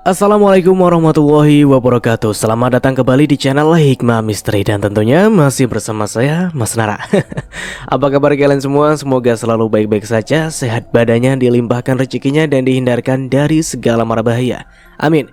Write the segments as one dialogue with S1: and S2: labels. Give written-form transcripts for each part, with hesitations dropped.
S1: Assalamualaikum warahmatullahi wabarakatuh. Selamat datang kembali di channel Hikmah Misteri. Dan tentunya masih bersama saya, Mas Nara. Apa kabar kalian semua? Semoga selalu baik-baik saja, sehat badannya, dilimpahkan rezekinya, dan dihindarkan dari segala mara bahaya. Amin.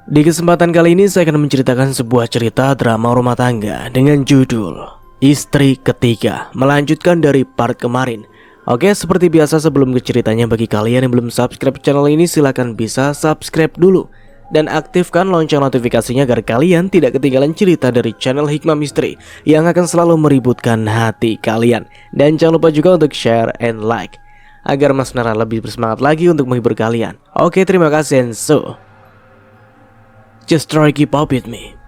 S1: Di kesempatan kali ini saya akan menceritakan sebuah cerita drama rumah tangga dengan judul Istri Ketiga, melanjutkan dari part kemarin. Oke, seperti biasa sebelum ke ceritanya, bagi kalian yang belum subscribe channel ini, silahkan bisa subscribe dulu dan aktifkan lonceng notifikasinya agar kalian tidak ketinggalan cerita dari channel Hikmah Misteri yang akan selalu meributkan hati kalian. Dan jangan lupa juga untuk share and like agar Mas Nara lebih bersemangat lagi untuk menghibur kalian. Oke, terima kasih, and so just try keep up with me.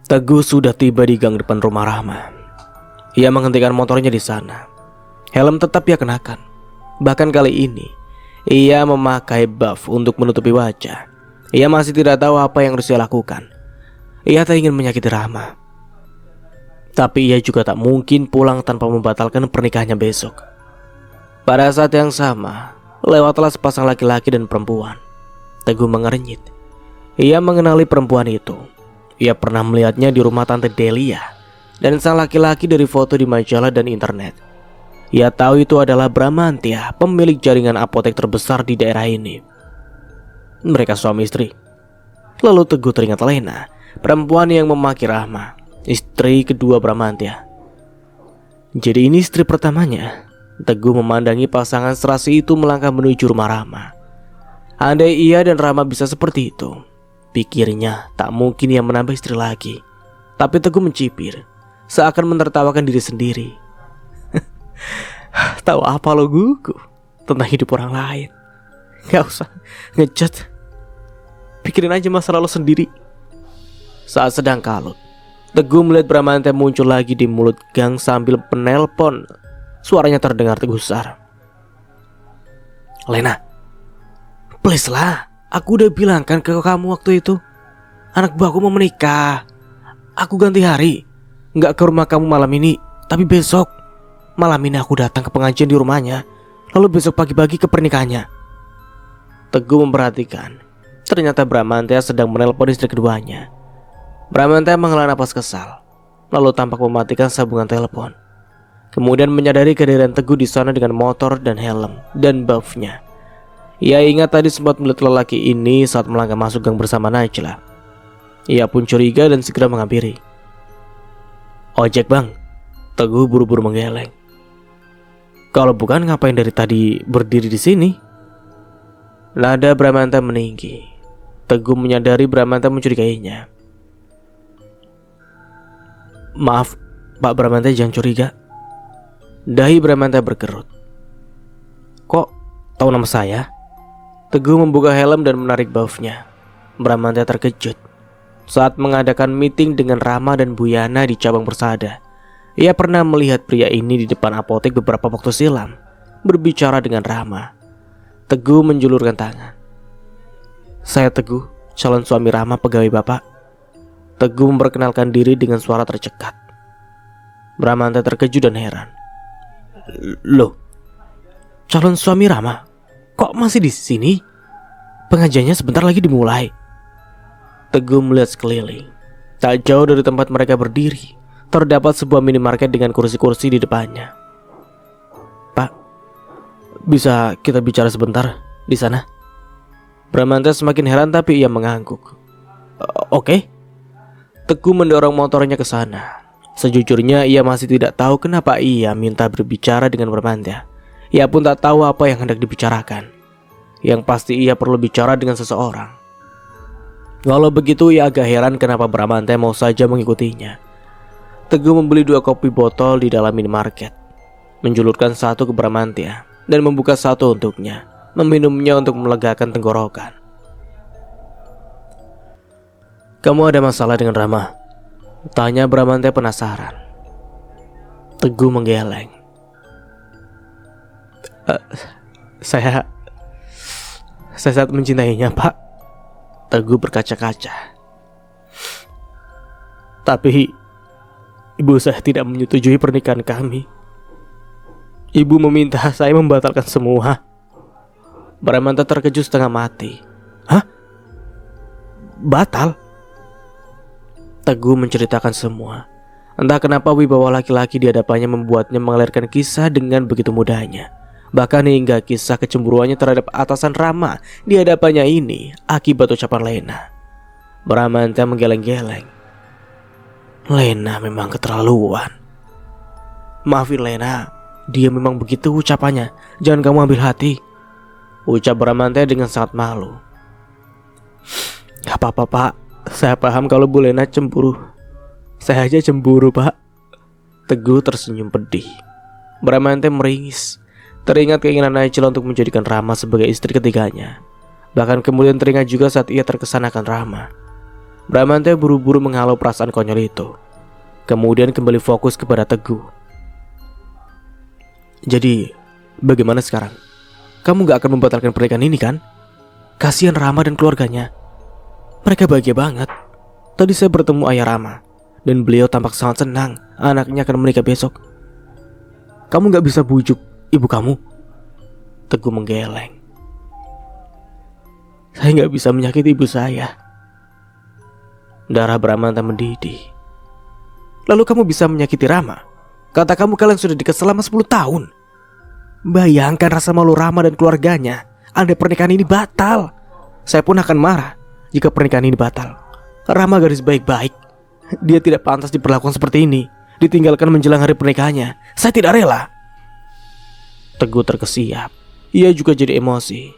S1: Teguh sudah tiba di gang depan rumah Rahma. Ia menghentikan motornya di sana. Helm tetap ia kenakan. Bahkan kali ini, ia memakai buff untuk menutupi wajah. Ia masih tidak tahu apa yang harus ia lakukan. Ia tak ingin menyakiti Rahma. Tapi ia juga tak mungkin pulang tanpa membatalkan pernikahannya besok. Pada saat yang sama, lewatlah sepasang laki-laki dan perempuan. Teguh mengernyit. Ia mengenali perempuan itu. Ia pernah melihatnya di rumah Tante Delia. Dan sang laki-laki dari foto di majalah dan internet. Ia tahu itu adalah Bramantya, pemilik jaringan apotek terbesar di daerah ini. Mereka suami istri. Lalu Teguh teringat Lena, perempuan yang memaki Rahma, istri kedua Bramantya. Jadi ini istri pertamanya. Teguh memandangi pasangan serasi itu melangkah menuju rumah Rahma. Andai ia dan Rahma bisa seperti itu, pikirnya tak mungkin ia menambah istri lagi. Tapi Teguh mencibir, seakan menertawakan diri sendiri. Tahu apa lo gugu tentang hidup orang lain? Gak usah ngejat. Pikirin aja masalah lo sendiri. Saat sedang kalut, Teguh melihat Bramantya muncul lagi di mulut gang sambil penelpon. Suaranya terdengar gusar. Lena, please lah. Aku udah bilang kan ke kamu waktu itu, anak buahku mau menikah. Aku ganti hari, nggak ke rumah kamu malam ini, tapi besok. Malam ini aku datang ke pengajian di rumahnya, lalu besok pagi-pagi ke pernikahannya. Teguh memperhatikan. Ternyata Bramantya sedang menelpon istri keduanya. Bramantya menghela napas kesal, lalu tampak mematikan sambungan telepon. Kemudian menyadari kehadiran Teguh di sana dengan motor dan helm dan buffnya. Ia ingat tadi sempat melihat lelaki ini saat melangkah masuk gang bersama Najla. Ia pun curiga dan segera menghampiri. Ojek bang. Teguh buru-buru menggeleng. Kalau bukan ngapain dari tadi berdiri di sini? Nada Bramantya meninggi. Teguh menyadari Bramantya mencurigainya. Maaf Pak Bramantya, jangan curiga. Dahi Bramantya berkerut. Kok tahu nama saya? Teguh membuka helm dan menarik buffnya. Bramantya terkejut saat mengadakan meeting dengan Rama dan Buyana di cabang Persada. Ia pernah melihat pria ini di depan apotek beberapa waktu silam, berbicara dengan Rama. Teguh menjulurkan tangan. Saya Teguh, calon suami Rama, pegawai bapak. Teguh memperkenalkan diri dengan suara tercekat. Bramantya terkejut dan heran. Loh, calon suami Rama? Kok masih di sini? Pengajiannya sebentar lagi dimulai. Teguh melihat sekeliling. Tak jauh dari tempat mereka berdiri, terdapat sebuah minimarket dengan kursi-kursi di depannya. Pak, bisa kita bicara sebentar di sana? Bramantya semakin heran tapi ia mengangguk. Oke. Teguh mendorong motornya ke sana. Sejujurnya ia masih tidak tahu kenapa ia minta berbicara dengan Bramantya. Ia pun tak tahu apa yang hendak dibicarakan. Yang pasti ia perlu bicara dengan seseorang. Walau begitu ia agak heran kenapa Bramantya mau saja mengikutinya. Teguh membeli 2 kopi botol di dalam minimarket, menjulurkan satu ke Bramantya dan membuka satu untuknya, meminumnya untuk melegakan tenggorokan. Kamu ada masalah dengan Rama? Tanya Bramantya penasaran. Teguh menggeleng. Saya sangat mencintainya, Pak. Teguh berkaca-kaca. Tapi ibu saya tidak menyetujui pernikahan kami. Ibu meminta saya membatalkan semua. Bramantha terkejut setengah mati. Hah? Batal? Teguh menceritakan semua. Entah kenapa wibawa laki-laki di hadapannya membuatnya mengalirkan kisah dengan begitu mudahnya. Bahkan hingga kisah kecemburuannya terhadap atasan Rama di hadapannya ini akibat ucapan Lena. Bramantha menggeleng-geleng. Lena memang keterlaluan. Maafin Lena, dia memang begitu ucapannya. Jangan kamu ambil hati, ucap Bramantha dengan sangat malu. Gak apa-apa Pak, saya paham kalau Bu Lena cemburu. Saya aja cemburu Pak. Teguh tersenyum pedih. Bramantha meringis. Teringat keinginan Najla untuk menjadikan Rama sebagai istri ketiganya. Bahkan kemudian teringat juga saat ia terkesan akan Rama. Bramantha buru-buru menghalau perasaan konyol itu. Kemudian kembali fokus kepada Teguh. Jadi, bagaimana sekarang? Kamu gak akan membatalkan pernikahan ini kan? Kasihan Rama dan keluarganya. Mereka bahagia banget. Tadi saya bertemu ayah Rama, dan beliau tampak sangat senang anaknya akan menikah besok. Kamu gak bisa bujuk ibu kamu? Teguh menggeleng. Saya gak bisa menyakiti ibu saya. Darah Bramantha mendidih. Lalu kamu bisa menyakiti Rama? Kata kamu kalian sudah dekat selama 10 tahun. Bayangkan rasa malu Rama dan keluarganya andai pernikahan ini batal. Saya pun akan marah jika pernikahan ini batal. Rama gadis baik-baik. Dia tidak pantas diperlakukan seperti ini, ditinggalkan menjelang hari pernikahannya. Saya tidak rela. Teguh terkesiap. Ia juga jadi emosi.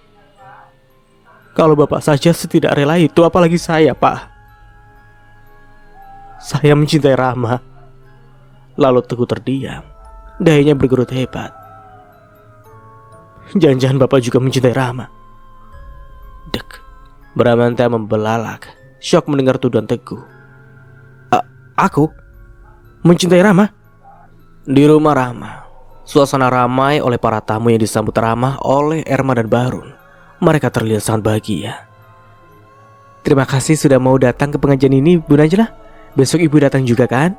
S1: Kalau bapak saja tidak rela itu, apalagi saya, Pak. Saya mencintai Rama. Lalu Teguh terdiam. Dahinya bergerut hebat. Jangan-jangan bapak juga mencintai Rama. Dek. Bramantha membelalak. Syok mendengar tuduhan Teguh. Aku? Mencintai Rama? Di rumah Rama, suasana ramai oleh para tamu yang disambut ramah oleh Erma dan Barun. Mereka terlihat sangat bahagia. Terima kasih sudah mau datang ke pengajian ini, Bu Najla. Besok ibu datang juga kan?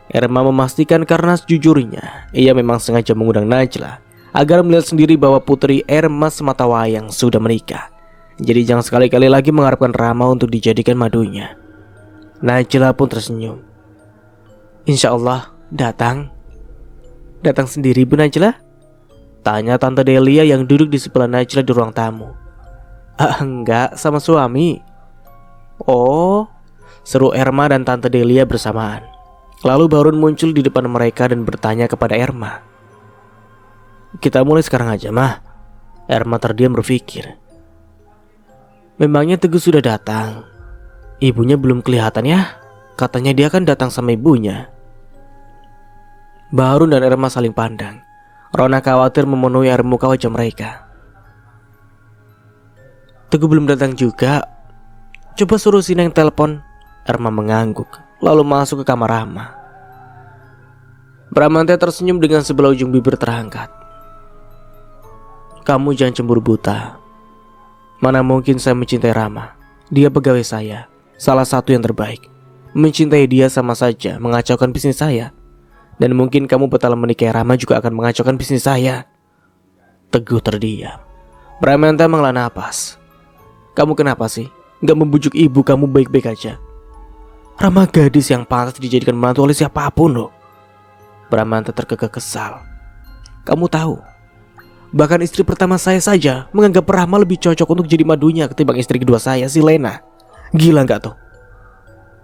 S1: Erma memastikan karena sejujurnya ia memang sengaja mengundang Najla agar melihat sendiri bahwa putri Erma Sematawayang sudah menikah. Jadi jangan sekali-kali lagi mengharapkan Rama untuk dijadikan madunya. Najla pun tersenyum. Insya Allah datang. Datang sendiri Bu Najla? Tanya Tante Delia yang duduk di sebelah Najla di ruang tamu. Enggak, sama suami. Oh, seru Erma dan Tante Delia bersamaan. Lalu Barun muncul di depan mereka dan bertanya kepada Erma. Kita mulai sekarang aja, Mah. Erma terdiam berpikir. Memangnya Teguh sudah datang? Ibunya belum kelihatan ya? Katanya dia kan datang sama ibunya. Barun dan Erma saling pandang. Rona khawatir memenuhi air muka wajah mereka. Teguh belum datang juga. Coba suruh Sineng telepon. Erma mengangguk, lalu masuk ke kamar Rama. Bramantha tersenyum dengan sebelah ujung bibir terangkat. Kamu jangan cemburu buta. Mana mungkin saya mencintai Rama. Dia pegawai saya, salah satu yang terbaik. Mencintai dia sama saja mengacaukan bisnis saya. Dan mungkin kamu batal menikahi Rama juga akan mengacaukan bisnis saya. Teguh terdiam. Bramantha menghela napas. Kamu kenapa sih? Gak membujuk ibu kamu baik-baik aja. Rama gadis yang pantas dijadikan menantu oleh siapapun loh. Bramantha terkekeh kesal. Kamu tahu, bahkan istri pertama saya saja menganggap Rama lebih cocok untuk jadi madunya ketimbang istri kedua saya, si Lena. Gila gak tuh?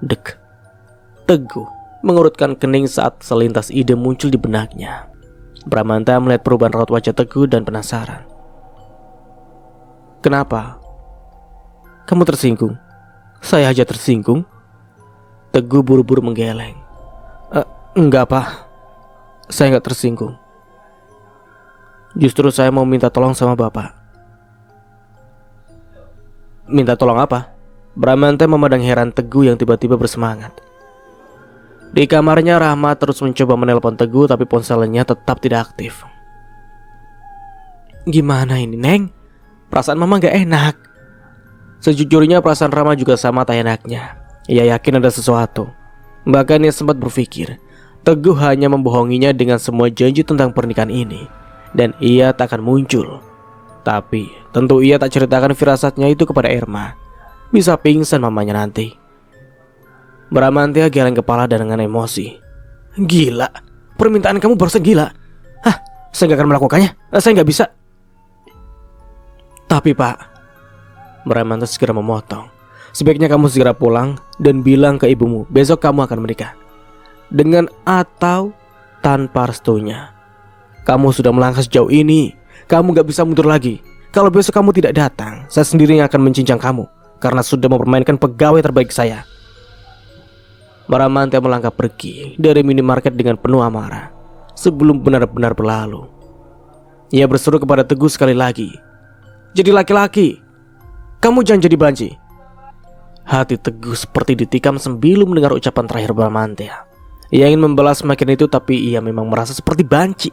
S1: Dek. Teguh mengurutkan kening saat selintas ide muncul di benaknya. Bramantha melihat perubahan raut wajah Teguh dan penasaran. Kenapa? Kamu tersinggung? Saya aja tersinggung. Teguh buru-buru menggeleng. Enggak Pak, saya enggak tersinggung. Justru saya mau minta tolong sama Bapak. Minta tolong apa? Bramantha memandang heran Teguh yang tiba-tiba bersemangat. Di kamarnya Rahma terus mencoba menelpon Teguh, tapi ponselnya tetap tidak aktif. Gimana ini Neng? Perasaan Mama gak enak. Sejujurnya perasaan Rahma juga sama tak enaknya. Ia yakin ada sesuatu. Bahkan ia sempat berpikir Teguh hanya membohonginya dengan semua janji tentang pernikahan ini, dan ia tak akan muncul. Tapi tentu ia tak ceritakan firasatnya itu kepada Irma. Bisa pingsan mamanya nanti. Bramantia geleng kepala dan dengan emosi. Gila, permintaan kamu barusan gila. Hah, saya gak akan melakukannya. Saya gak bisa. Tapi Pak, Bramantia segera memotong. Sebaiknya kamu segera pulang dan bilang ke ibumu besok kamu akan menikah. Dengan atau tanpa restunya. Kamu sudah melangkah sejauh ini. Kamu gak bisa mundur lagi. Kalau besok kamu tidak datang, saya sendiri yang akan mencincang kamu karena sudah mempermainkan pegawai terbaik saya. Bramantia melangkah pergi dari minimarket dengan penuh amarah sebelum benar-benar berlalu. Ia berseru kepada Teguh sekali lagi. Jadi laki-laki, kamu jangan jadi banci. Hati Teguh seperti ditikam sembilu mendengar ucapan terakhir Bramantia. Ia ingin membalas semakin itu, tapi ia memang merasa seperti banci.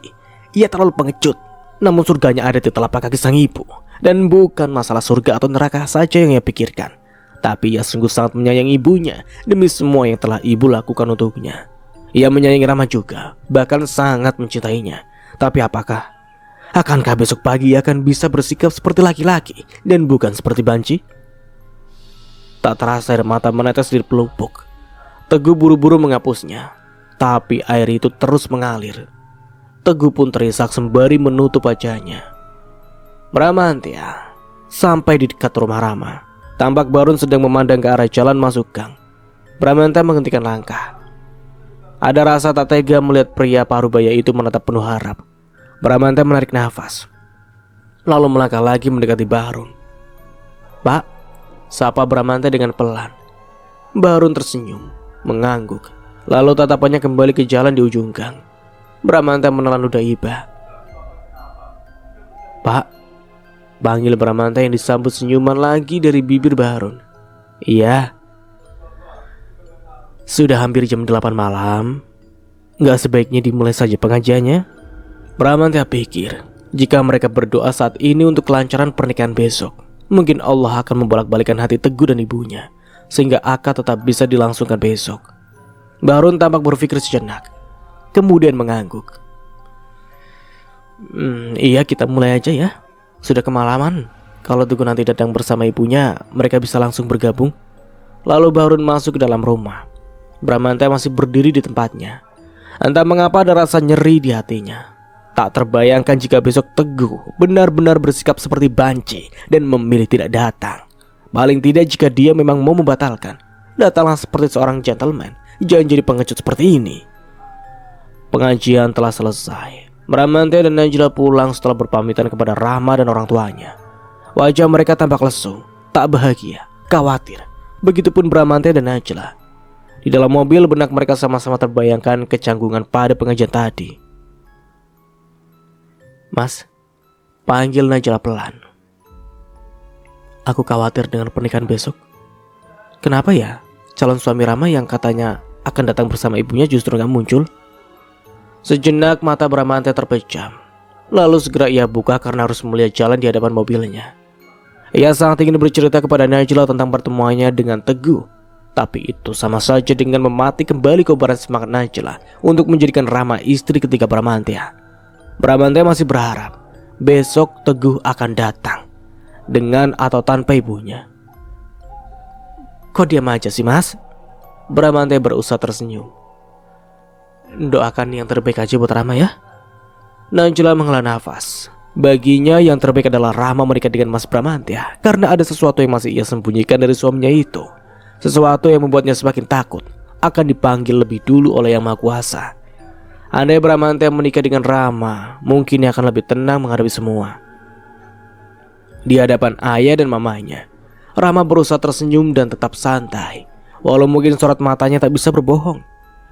S1: Ia terlalu pengecut. Namun surganya ada di telapak kaki sang ibu. Dan bukan masalah surga atau neraka saja yang ia pikirkan, tapi ia sungguh sangat menyayangi ibunya demi semua yang telah ibu lakukan untuknya. Ia menyayangi Rama juga, bahkan sangat mencintainya. Tapi akankah besok pagi ia akan bisa bersikap seperti laki-laki dan bukan seperti banci? Tak terasa air mata menetes di pelupuk. Teguh buru-buru menghapusnya, tapi air itu terus mengalir. Teguh pun terisak sembari menutup wajahnya. Bramantia sampai di dekat rumah Rama. Tampak Barun sedang memandang ke arah jalan masuk gang. Bramantia menghentikan langkah. Ada rasa tak tega melihat pria parubaya itu menatap penuh harap. Bramantia menarik nafas, lalu melangkah lagi mendekati Barun. Pak, sapa Bramantia dengan pelan. Barun tersenyum, mengangguk, lalu tatapannya kembali ke jalan di ujung gang. Bramantia menelan ludah iba. Pak, panggil Bramantia yang disambut senyuman lagi dari bibir Barun. Iya. Sudah hampir jam 8 malam. Gak sebaiknya dimulai saja pengajiannya? Bramantia pikir, jika mereka berdoa saat ini untuk kelancaran pernikahan besok, mungkin Allah akan membolak-balikan hati Teguh dan ibunya, sehingga akad tetap bisa dilangsungkan besok. Barun tampak berpikir sejenak, kemudian mengangguk. Iya, kita mulai aja ya. Sudah kemalaman. Kalau Teguh nanti datang bersama ibunya, mereka bisa langsung bergabung. Lalu Barun masuk ke dalam rumah. Bramantia masih berdiri di tempatnya. Entah mengapa ada rasa nyeri di hatinya. Tak terbayangkan jika besok Teguh benar-benar bersikap seperti banci dan memilih tidak datang. Paling tidak jika dia memang mau membatalkan, datanglah seperti seorang gentleman, jangan jadi pengecut seperti ini. Pengajian telah selesai. Bramantia dan Najla pulang setelah berpamitan kepada Rama dan orang tuanya. Wajah mereka tampak lesu, tak bahagia, khawatir. Begitupun Bramantia dan Najla. Di dalam mobil benak mereka sama-sama terbayangkan kecanggungan pada pengajian tadi. Mas, panggil Najla pelan. Aku khawatir dengan pernikahan besok. Kenapa ya? Calon suami Rama yang katanya akan datang bersama ibunya justru gak muncul. Sejenak mata Bramantia terpejam. Lalu segera ia buka karena harus melihat jalan di hadapan mobilnya. Ia sangat ingin bercerita kepada Najla tentang pertemuannya dengan Teguh, tapi itu sama saja dengan memati kembali kobaran semangat Najla untuk menjadikan Rama istri ketiga Bramantia. Bramantia masih berharap besok Teguh akan datang, dengan atau tanpa ibunya. Kok diam aja sih mas? Bramantia berusaha tersenyum. Doakan yang terbaik aja buat Rama ya. Najla menghela nafas. Baginya yang terbaik adalah Rama menikah dengan Mas Bramantia, karena ada sesuatu yang masih ia sembunyikan dari suaminya itu. Sesuatu yang membuatnya semakin takut akan dipanggil lebih dulu oleh Yang Maha Kuasa. Andai Bramantia menikah dengan Rama, mungkin ia akan lebih tenang menghadapi semua. Di hadapan ayah dan mamanya, Rama berusaha tersenyum dan tetap santai. Walau mungkin sorot matanya tak bisa berbohong,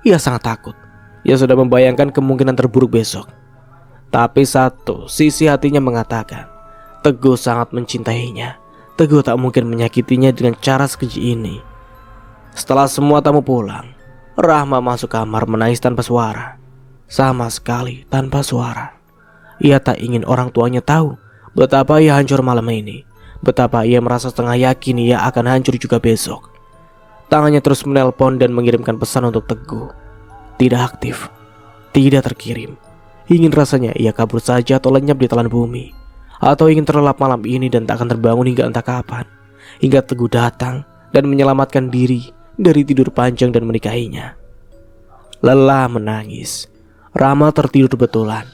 S1: ia sangat takut. Ia sudah membayangkan kemungkinan terburuk besok. Tapi satu sisi hatinya mengatakan, Teguh sangat mencintainya. Teguh tak mungkin menyakitinya dengan cara sekeji ini. Setelah semua tamu pulang, Rahma masuk kamar menangis tanpa suara. Sama sekali tanpa suara. Ia tak ingin orang tuanya tahu betapa ia hancur malam ini. Betapa ia merasa setengah yakin ia akan hancur juga besok. Tangannya terus menelpon dan mengirimkan pesan untuk Teguh. Tidak aktif, tidak terkirim. Ingin rasanya ia kabur saja atau lenyap di telan bumi. atau ingin terlelap malam ini dan tak akan terbangun hingga entah kapan, hingga Teguh datang dan menyelamatkan diri dari tidur panjang dan menikahinya. Lelah menangis, Rama tertidur betulan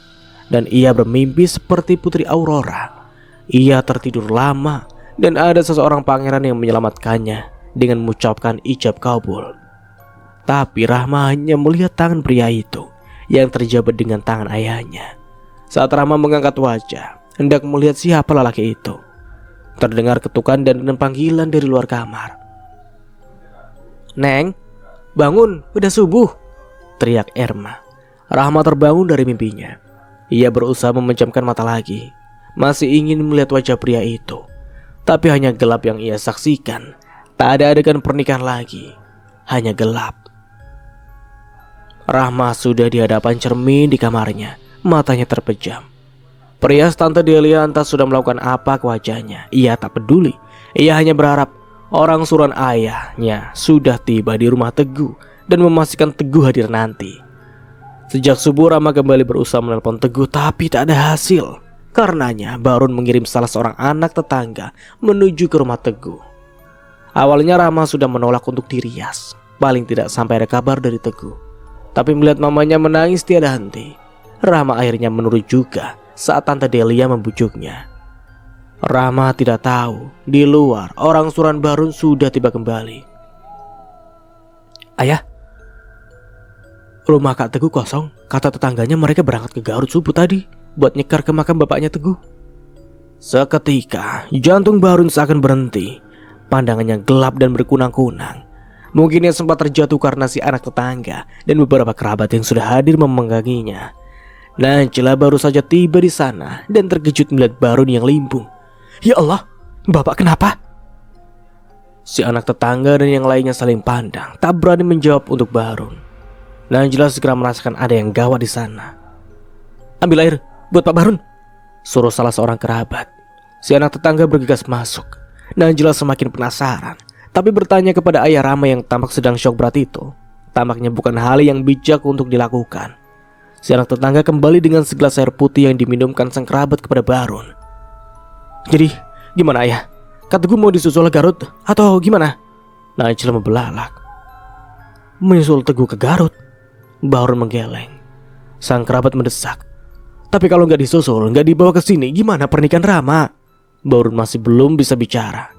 S1: dan ia bermimpi seperti Putri Aurora. Ia tertidur lama dan ada seseorang pangeran yang menyelamatkannya dengan mengucapkan ijab kabul. Tapi Rahma hanya melihat tangan pria itu yang terjabat dengan tangan ayahnya. Saat Rahma mengangkat wajah hendak melihat siapa lelaki itu, terdengar ketukan dan panggilan dari luar kamar. "Neng, bangun, udah subuh," teriak Erma. Rahma terbangun dari mimpinya. Ia berusaha memejamkan mata lagi, masih ingin melihat wajah pria itu, tapi hanya gelap yang ia saksikan. Tak ada adegan pernikahan lagi, hanya gelap. Rahma sudah di hadapan cermin di kamarnya, matanya terpejam. Perias Tante Delia entah sudah melakukan apa ke wajahnya. Ia tak peduli. Ia hanya berharap orang suruhan ayahnya sudah tiba di rumah Teguh dan memastikan Teguh hadir nanti. Sejak subuh Rama kembali berusaha menelpon Teguh, tapi tak ada hasil. Karenanya Barun mengirim salah seorang anak tetangga menuju ke rumah Teguh. Awalnya Rama sudah menolak untuk dirias, paling tidak sampai ada kabar dari Teguh. Tapi melihat mamanya menangis tiada henti, Rama akhirnya menurut juga saat Tante Delia membujuknya. Rama tidak tahu di luar orang suruhan Barun sudah tiba kembali. "Ayah, rumah Kak Teguh kosong. Kata tetangganya mereka berangkat ke Garut subuh tadi buat nyekar ke makam bapaknya Teguh." Seketika jantung Barun seakan berhenti. Pandangannya gelap dan berkunang-kunang. Mungkin ia sempat terjatuh karena si anak tetangga dan beberapa kerabat yang sudah hadir memengganginya. Najla baru saja tiba di sana dan terkejut melihat Barun yang limbung. "Ya Allah, Bapak kenapa?" Si anak tetangga dan yang lainnya saling pandang, tak berani menjawab untuk Barun. Najla segera merasakan ada yang gawat di sana. "Ambil air buat Pak Barun," suruh salah seorang kerabat. Si anak tetangga bergegas masuk. Najla semakin penasaran, tapi bertanya kepada ayah Rama yang tampak sedang syok berat itu. Tampaknya bukan hal yang bijak untuk dilakukan. Si anak tetangga kembali dengan segelas air putih yang diminumkan sang kerabat kepada Barun. "Jadi gimana ayah? Kak Teguh mau disusul ke Garut atau gimana?" Najla membelalak. "Menyusul Teguh ke Garut?" Barun menggeleng. Sang kerabat mendesak. "Tapi kalau nggak disusul, nggak dibawa ke sini, gimana pernikahan Rama?" Barun masih belum bisa bicara.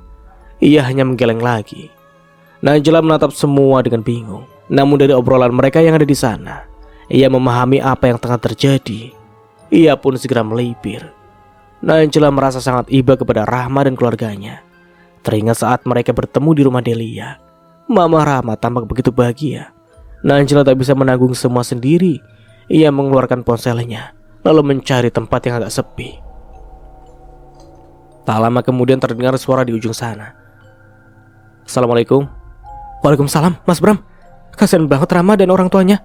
S1: Ia hanya menggeleng lagi. Najla menatap semua dengan bingung. Namun dari obrolan mereka yang ada di sana, ia memahami apa yang tengah terjadi. Ia pun segera melipir. Najla merasa sangat iba kepada Rahma dan keluarganya. Teringat saat mereka bertemu di rumah Delia. Mama Rahma tampak begitu bahagia. Najla tak bisa menanggung semua sendiri. Ia mengeluarkan ponselnya, lalu mencari tempat yang agak sepi. Tak lama kemudian terdengar suara di ujung sana. "Assalamualaikum." "Waalaikumsalam, Mas Bram. Kasian banget Rama dan orang tuanya."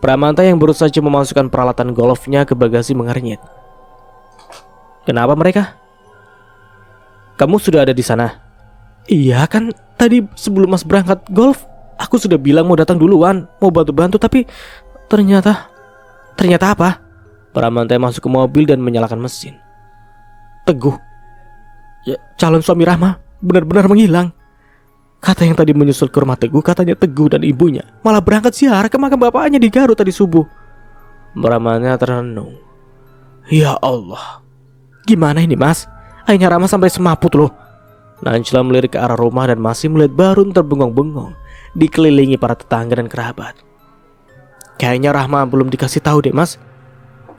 S1: Pramanta yang baru saja memasukkan peralatan golfnya ke bagasi mengernyit. "Kenapa mereka?" "Kamu sudah ada di sana?" "Iya kan, tadi sebelum Mas berangkat golf, aku sudah bilang mau datang duluan, mau bantu-bantu, tapi ternyata apa?" Pramanta masuk ke mobil dan menyalakan mesin. "Teguh, ya, calon suami Rahma benar-benar menghilang. Kata yang tadi menyusul ke rumah Teguh, katanya Teguh dan ibunya malah berangkat ziarah ke makam bapaknya di Garut tadi subuh." Ramanya terhenung. "Ya Allah, gimana ini Mas? Akhirnya Rama sampai semaput loh." Najla melirik ke arah rumah dan masih melihat Barun terbengong-bengong, dikelilingi para tetangga dan kerabat. "Kayaknya Rahma belum dikasih tahu deh Mas."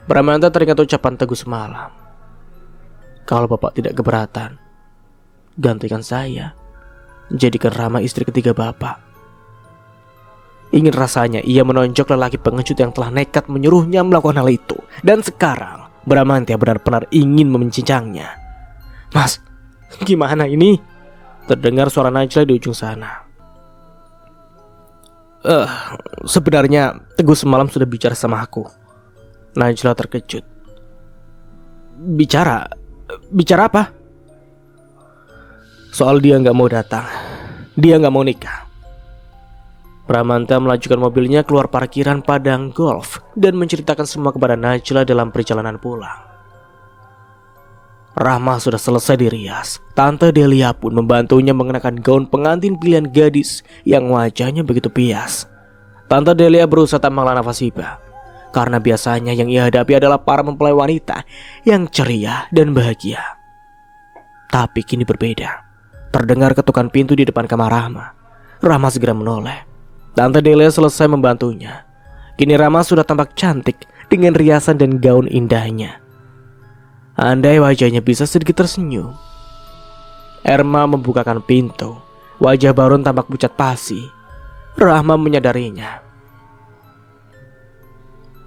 S1: Pramanta teringat ucapan Teguh semalam. "Kalau Bapak tidak keberatan, gantikan saya. Jadikan Rama istri ketiga Bapak." Ingin rasanya ia menonjok lelaki pengecut yang telah nekat menyuruhnya melakukan hal itu. Dan sekarang Bramantya benar-benar ingin mencincangnya. "Mas, gimana ini?" Terdengar suara Najla di ujung sana. Sebenarnya Teguh semalam sudah bicara sama aku." Najla terkejut. Bicara apa?" "Soal dia gak mau datang. Dia gak mau nikah." Pramanta melajukan mobilnya keluar parkiran padang golf dan menceritakan semua kepada Najla dalam perjalanan pulang. Rahma sudah selesai dirias. Tante Delia pun membantunya mengenakan gaun pengantin pilihan gadis yang wajahnya begitu pias. Tante Delia berusaha tak menghela nafas iba, karena biasanya yang ia hadapi adalah para mempelai wanita yang ceria dan bahagia. Tapi kini berbeda. Terdengar ketukan pintu di depan kamar Rahma. Rahma segera menoleh. Tante Delia selesai membantunya. Kini Rahma sudah tampak cantik dengan riasan dan gaun indahnya. Andai wajahnya bisa sedikit tersenyum. Erma membukakan pintu. Wajah Barun tampak pucat pasi. Rahma menyadarinya.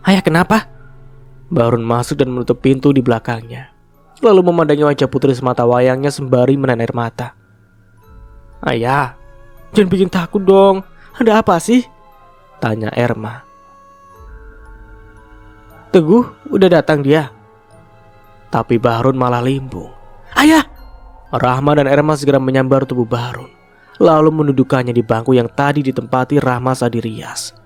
S1: "Ayah, kenapa?" Barun masuk dan menutup pintu di belakangnya, lalu memandangi wajah putri semata wayangnya sembari menahan air mata. "Ayah, jangan bikin takut dong. Ada apa sih?" tanya Erma. "Teguh, udah datang dia." Tapi Barun malah limbung. "Ayah!" Rahma dan Erma segera menyambar tubuh Barun, lalu mendudukannya di bangku yang tadi ditempati Rahma saat dirias.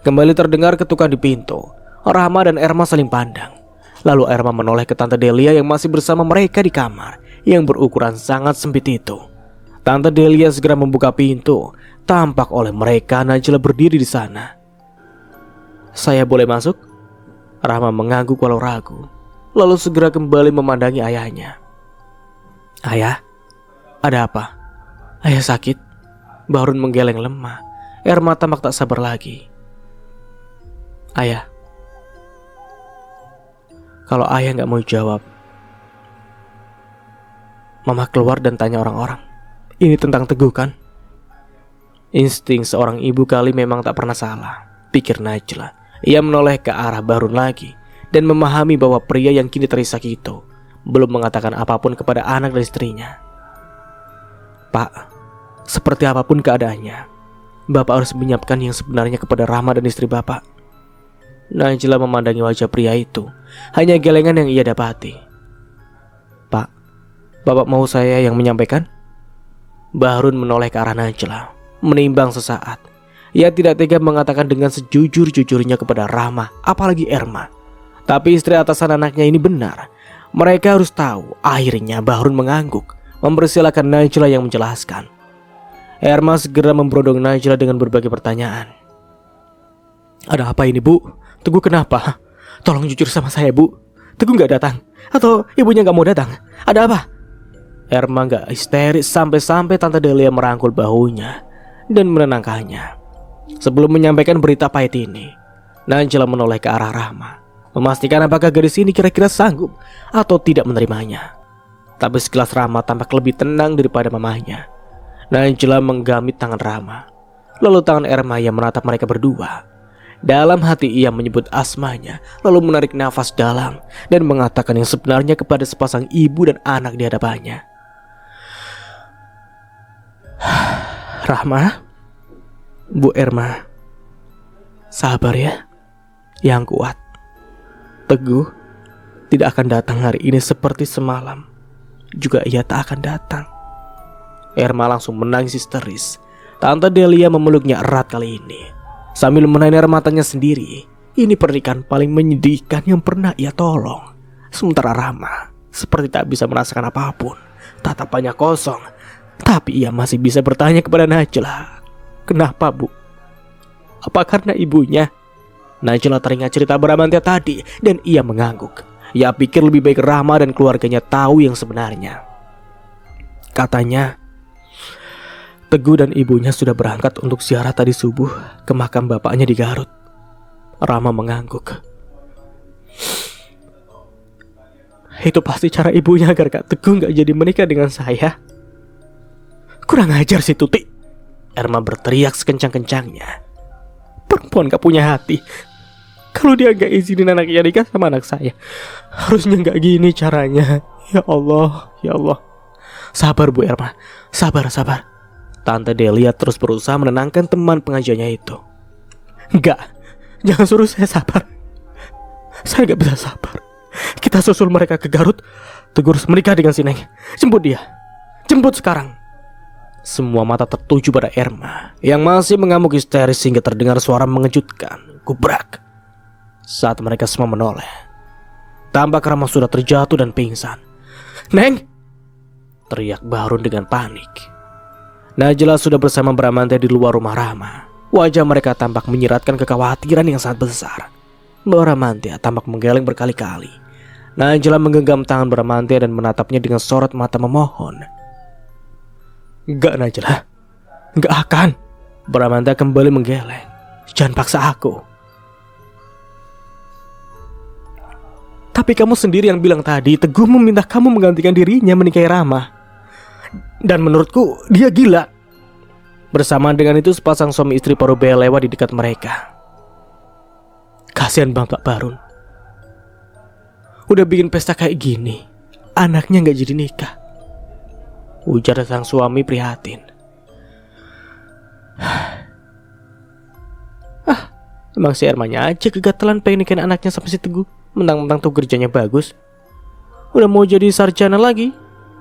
S1: Kembali terdengar ketukan di pintu. Rahma dan Erma saling pandang. Lalu Erma menoleh ke Tante Delia yang masih bersama mereka di kamar yang berukuran sangat sempit itu. Tante Delia segera membuka pintu. Tampak oleh mereka Najla berdiri di sana. "Saya boleh masuk?" Rahma mengangguk walau ragu, lalu segera kembali memandangi ayahnya. "Ayah, ada apa? Ayah sakit?" Barun menggeleng lemah. Erma tampak tak sabar lagi. "Ayah." Kalau ayah gak mau jawab, Mama keluar dan tanya orang-orang. "Ini tentang Teguh kan?" Insting seorang ibu kali memang tak pernah salah, pikir Najla. Ia menoleh ke arah Barun lagi dan memahami bahwa pria yang kini terisak itu belum mengatakan apapun kepada anak dan istrinya. "Pak, seperti apapun keadaannya, Bapak harus menyiapkan yang sebenarnya kepada Rahma dan istri Bapak." Najla memandangi wajah pria itu, hanya gelengan yang ia dapati. "Pak, Bapak mau saya yang menyampaikan?" Barun menoleh ke arah Najla, menimbang sesaat. Ia tidak tega mengatakan dengan sejujur-jujurnya kepada Rahma, apalagi Erma. Tapi istri atasan anaknya ini benar. Mereka harus tahu. Akhirnya Barun mengangguk, mempersilahkan Najla yang menjelaskan. Erma segera memberondong Najla dengan berbagai pertanyaan. "Ada apa ini, Bu? Teguh kenapa? Tolong jujur sama saya, Bu. Teguh gak datang? Atau ibunya gak mau datang? Ada apa?" Erma gak histeris sampai-sampai Tante Delia merangkul bahunya dan menenangkannya. Sebelum menyampaikan berita pahit ini, Najla menoleh ke arah Rahma, memastikan apakah gadis ini kira-kira sanggup atau tidak menerimanya. Tapi sekilas Rahma tampak lebih tenang daripada mamanya. Najla menggamit tangan Rahma, lalu tangan Erma yang menatap mereka berdua. Dalam hati ia menyebut asmanya, lalu menarik nafas dalam dan mengatakan yang sebenarnya kepada sepasang ibu dan anak di hadapannya. "Rahma, Bu Erma, sabar ya, yang kuat. Teguh tidak akan datang hari ini seperti semalam. Juga ia tak akan datang." Erma langsung menangis histeris. Tante Delia memeluknya erat kali ini, sambil menahan air matanya sendiri. Ini pernikahan paling menyedihkan yang pernah ia tolong. Sementara Rahma seperti tak bisa merasakan apapun. Tatapannya kosong. Tapi ia masih bisa bertanya kepada Najla, "Kenapa, Bu? Apa karena ibunya?" Najla teringat cerita Bramantya tadi dan ia mengangguk. Ia pikir lebih baik Rahma dan keluarganya tahu yang sebenarnya. Katanya, Teguh dan ibunya sudah berangkat untuk ziarah tadi subuh ke makam bapaknya di Garut. Rahma mengangguk. "Itu pasti cara ibunya agar Kak Teguh gak jadi menikah dengan saya." "Kurang ajar si Tuti!" Erma berteriak sekencang-kencangnya. "Perempuan gak punya hati. Kalau dia gak izinin anaknya nikah sama anak saya, harusnya gak gini caranya. Ya Allah, ya Allah." "Sabar Bu Erma, sabar. Tante Delia terus berusaha menenangkan teman pengajiannya itu. "Enggak, jangan suruh saya sabar. Saya gak bisa sabar. Kita susul mereka ke Garut. Teguh harus menikah dengan si Neng. Jemput dia. Jemput sekarang." Semua mata tertuju pada Erma yang masih mengamuk histeris hingga terdengar suara mengejutkan, gubrak. Saat mereka semua menoleh, tampak Rahma sudah terjatuh dan pingsan. "Neng!" teriak Bahrun dengan panik. Najla sudah bersama Bramantya di luar rumah Rama. Wajah mereka tampak menyiratkan kekhawatiran yang sangat besar. Bramantya tampak menggeleng berkali-kali. Najla menggenggam tangan Bramantya dan menatapnya dengan sorot mata memohon. "Enggak, Najla, enggak akan." Bramantya kembali menggeleng. "Jangan paksa aku." "Tapi kamu sendiri yang bilang tadi Teguh meminta kamu menggantikan dirinya menikahi Rama. Dan menurutku dia gila." Bersamaan dengan itu sepasang suami istri parubaya lewat di dekat mereka. "Kasihan Bapak Barun. Udah bikin pesta kayak gini, anaknya gak jadi nikah," ujar sang suami prihatin. Emang si Ermanya aja kegatelan pengen nikahin anaknya sama si Teguh. Mentang-mentang tuh kerjanya bagus, udah mau jadi sarjana lagi.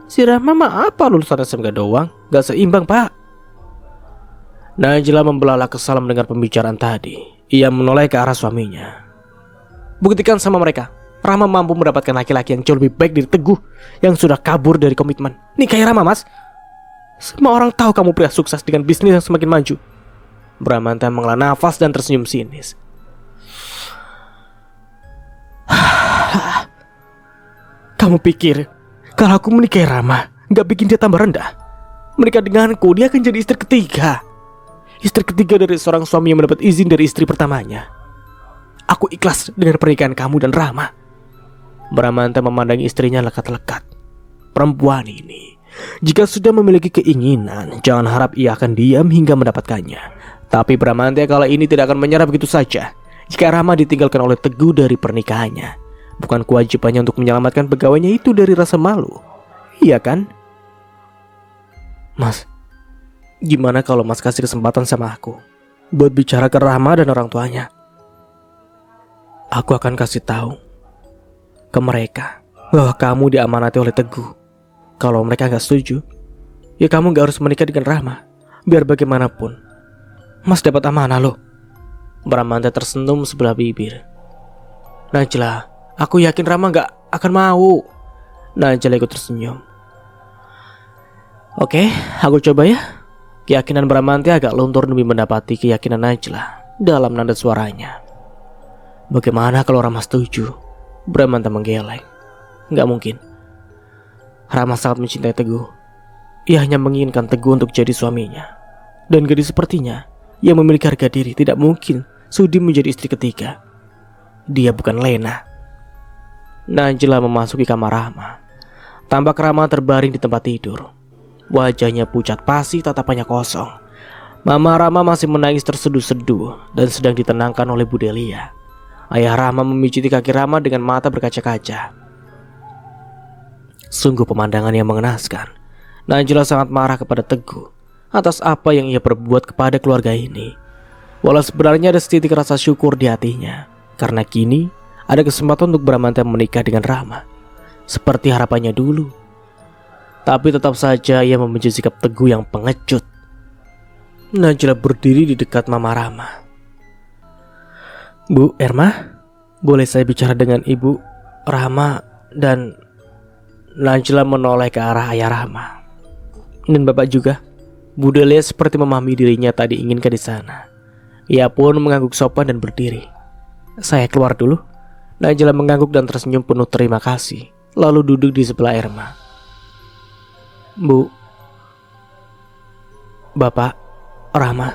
S1: Si Rama mah apa lulusan SMK doang, gak seimbang pak. Najla membelalak kesal mendengar pembicaraan tadi. Ia menoleh ke arah suaminya. "Buktikan sama mereka Rama mampu mendapatkan laki-laki yang jauh lebih baik dari Teguh, yang sudah kabur dari komitmen. Nikahi Rama mas. Semua orang tahu kamu pria sukses dengan bisnis yang semakin maju." Bramantya menghela nafas dan tersenyum sinis. "Kamu pikir kalau aku menikahi Rama gak bikin dia tambah rendah? Menikah denganku dia akan jadi istri ketiga. Istri ketiga dari seorang suami yang mendapat izin dari istri pertamanya. Aku ikhlas dengan pernikahan kamu dan Rama." Bramantya memandangi istrinya lekat-lekat. Perempuan ini, jika sudah memiliki keinginan, jangan harap ia akan diam hingga mendapatkannya. Tapi Bramantya kala ini tidak akan menyerah begitu saja. Jika Rama ditinggalkan oleh Teguh dari pernikahannya, bukan kewajibannya untuk menyelamatkan pegawainya itu dari rasa malu, iya kan? "Mas, gimana kalau mas kasih kesempatan sama aku buat bicara ke Rama dan orang tuanya? Aku akan kasih tahu ke mereka bahwa kamu diamanati oleh Teguh. Kalau mereka gak setuju, ya kamu gak harus menikah dengan Rama. Biar bagaimanapun mas dapat amanah loh." Bramantya tersenyum sebelah bibir. "Najla, aku yakin Rama gak akan mau." Najla ikut tersenyum. "Oke, aku coba ya." Keyakinan Bramantya agak luntur demi mendapati keyakinan Najla dalam nada suaranya. "Bagaimana kalau Rama setuju?" Bramantya menggeleng. Gak mungkin. Rama sangat mencintai Teguh. Ia hanya menginginkan Teguh untuk jadi suaminya. Dan gadis sepertinya yang memiliki harga diri tidak mungkin sudi menjadi istri ketiga. Dia bukan Lena. Najla memasuki kamar Rama. Tampak Rama terbaring di tempat tidur. Wajahnya pucat pasi, tatapannya kosong. Mama Rama masih menangis terseduh-seduh dan sedang ditenangkan oleh Bu Delia. Ayah Rama memijiti kaki Rama dengan mata berkaca-kaca. Sungguh pemandangan yang mengenaskan. Najla sangat marah kepada Teguh atas apa yang ia perbuat kepada keluarga ini. Walau sebenarnya ada setitik rasa syukur di hatinya, karena kini ada kesempatan untuk Bramantya menikah dengan Rama seperti harapannya dulu. Tapi tetap saja ia membenci sikap Teguh yang pengecut. Najla berdiri di dekat Mama Rama. "Bu Erma, boleh saya bicara dengan Ibu Rama dan..." Najla menoleh ke arah ayah Rama. "Dan Bapak juga?" Bu Delia seperti memahami dirinya tadi inginkan di sana. Ia pun mengangguk sopan dan berdiri. "Saya keluar dulu." Najla mengangguk dan tersenyum penuh terima kasih, lalu duduk di sebelah Erma. "Bu, Bapak, Rama,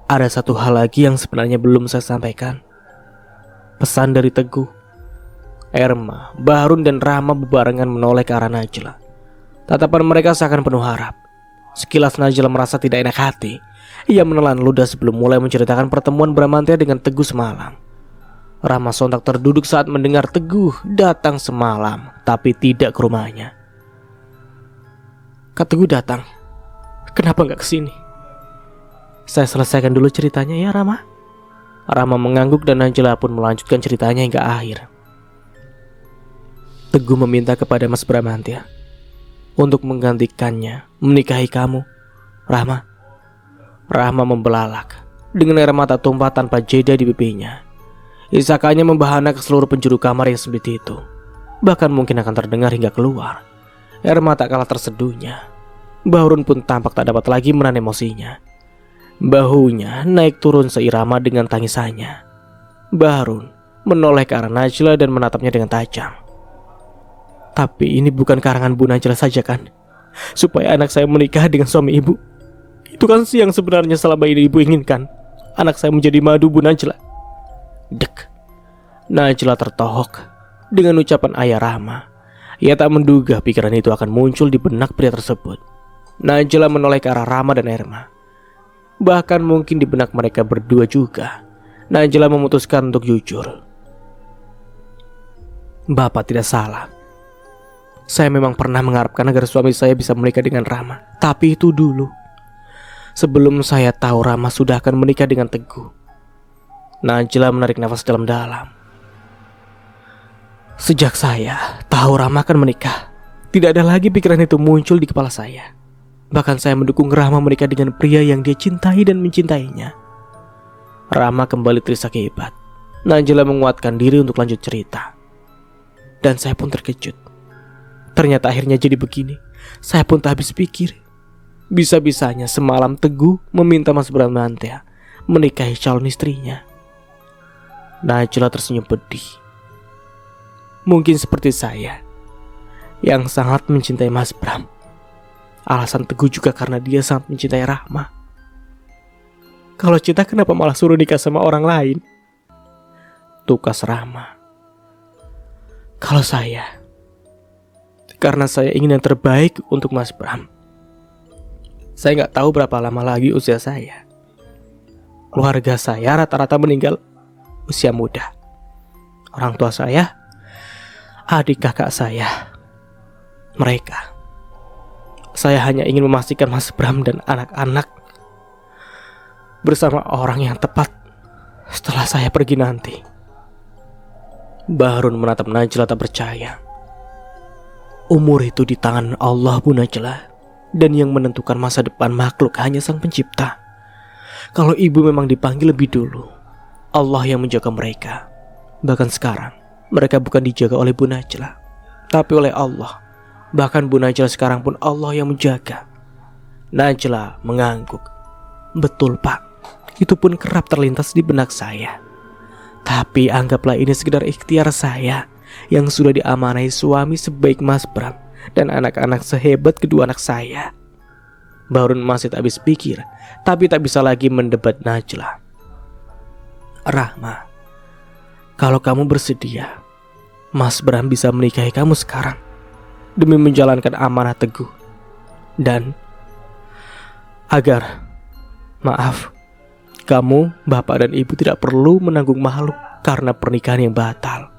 S1: ada satu hal lagi yang sebenarnya belum saya sampaikan. Pesan dari Teguh." Erma, Bahrun dan Rama bebarengan menoleh ke arah Najla. Tatapan mereka seakan penuh harap. Sekilas Najla merasa tidak enak hati. Ia menelan ludah sebelum mulai menceritakan pertemuan Bramantya dengan Teguh semalam. Rama sontak terduduk saat mendengar Teguh datang semalam, tapi tidak ke rumahnya. "Kak Teguh datang, kenapa gak kesini?" "Saya selesaikan dulu ceritanya ya Rama." Rama mengangguk dan Najla pun melanjutkan ceritanya hingga akhir. "Teguh meminta kepada Mas Bramantya untuk menggantikannya menikahi kamu, Rama." Rama membelalak dengan air mata tumpah tanpa jeda di pipinya. Isakannya membahana ke seluruh penjuru kamar yang sempit itu. Bahkan mungkin akan terdengar hingga keluar. Erma tak kalah terseduhnya. Bahrun pun tampak tak dapat lagi menahan emosinya. Bahunya naik turun seirama dengan tangisannya. Bahrun menoleh ke arah Najla dan menatapnya dengan tajam. Tapi ini bukan karangan Bu Najla saja kan? Supaya anak saya menikah dengan suami ibu. Itu kan yang sebenarnya selama ini ibu inginkan. Anak saya menjadi madu Bu Najla. Dek. Najla tertohok dengan ucapan ayah Rahma. Ia tak menduga pikiran itu akan muncul di benak pria tersebut. Najla menoleh ke arah Rahma dan Erma. Bahkan mungkin di benak mereka berdua juga. Najla memutuskan untuk jujur. Bapak tidak salah. Saya memang pernah mengharapkan agar suami saya bisa menikah dengan Rahma. Tapi itu dulu. Sebelum saya tahu Rahma sudah akan menikah dengan Teguh. Najla menarik nafas dalam-dalam. Sejak saya tahu Rahma akan menikah, tidak ada lagi pikiran itu muncul di kepala saya. Bahkan saya mendukung Rahma menikah dengan pria yang dia cintai dan mencintainya. Rahma kembali terisak hebat. Najla menguatkan diri untuk lanjut cerita. Dan saya pun terkejut. Ternyata akhirnya jadi begini. Saya pun tak habis pikir. Bisa-bisanya semalam Teguh meminta Mas Bramantya menikahi calon istrinya. Najla tersenyum pedih. Mungkin seperti saya yang sangat mencintai Mas Bram. Alasan Teguh juga karena dia sangat mencintai Rahma. Kalau cinta kenapa malah suruh nikah sama orang lain? Tukas Rahma. Kalau saya, karena saya ingin yang terbaik untuk Mas Bram. Saya gak tahu berapa lama lagi usia saya. Keluarga saya rata-rata meninggal usia muda. Orang tua saya, adik kakak saya, mereka. Saya hanya ingin memastikan Mas Bram dan anak-anak bersama orang yang tepat setelah saya pergi nanti. Bahrun menatap Najla tak percaya. Umur itu di tangan Allah Bu Najla, dan yang menentukan masa depan makhluk hanya Sang Pencipta. Kalau ibu memang dipanggil lebih dulu, Allah yang menjaga mereka. Bahkan sekarang mereka bukan dijaga oleh Bu Najla, tapi oleh Allah. Bahkan Bu Najla sekarang pun Allah yang menjaga. Najla mengangguk. Betul Pak, itu pun kerap terlintas di benak saya. Tapi anggaplah ini sekedar ikhtiar saya yang sudah diamanai suami sebaik Mas Bram dan anak-anak sehebat kedua anak saya. Bahrun masih tak habis pikir, tapi tak bisa lagi mendebat Najla. Rahma, kalau kamu bersedia, Mas Bram bisa menikahi kamu sekarang demi menjalankan amanah Teguh. Dan agar, maaf, kamu, bapak dan ibu tidak perlu menanggung malu karena pernikahan yang batal.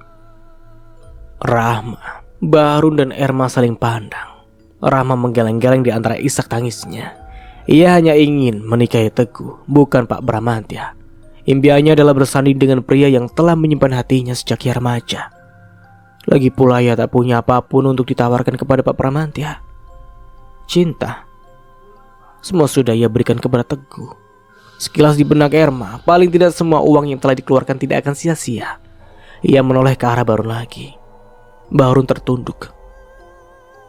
S1: Rahma, Bahrun dan Erma saling pandang. Rahma menggeleng-geleng di antara isak tangisnya. Ia hanya ingin menikahi Teguh, bukan Pak Bramantya. Impiannya adalah bersanding dengan pria yang telah menyimpan hatinya sejak ia remaja. Lagi pula ia tak punya apapun untuk ditawarkan kepada Pak Bramantya. Cinta, semua sudah ia berikan kepada Teguh. Sekilas di benak Erma, paling tidak semua uang yang telah dikeluarkan tidak akan sia-sia. Ia menoleh ke arah Bahrun lagi. Bahrun tertunduk.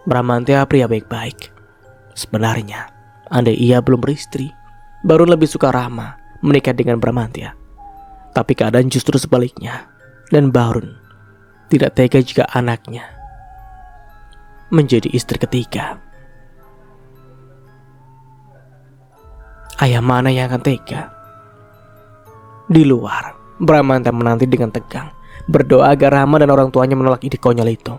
S1: Bramantya pria baik-baik. Sebenarnya, andai ia belum beristri, Bahrun lebih suka Rahma menikah dengan Bramantya. Tapi keadaan justru sebaliknya. Dan Bahrun tidak tega jika anaknya menjadi istri ketiga. Ayah mana yang akan tega? Di luar, Bramantya menanti dengan tegang, berdoa agar Rahma dan orang tuanya menolak ide konyol itu.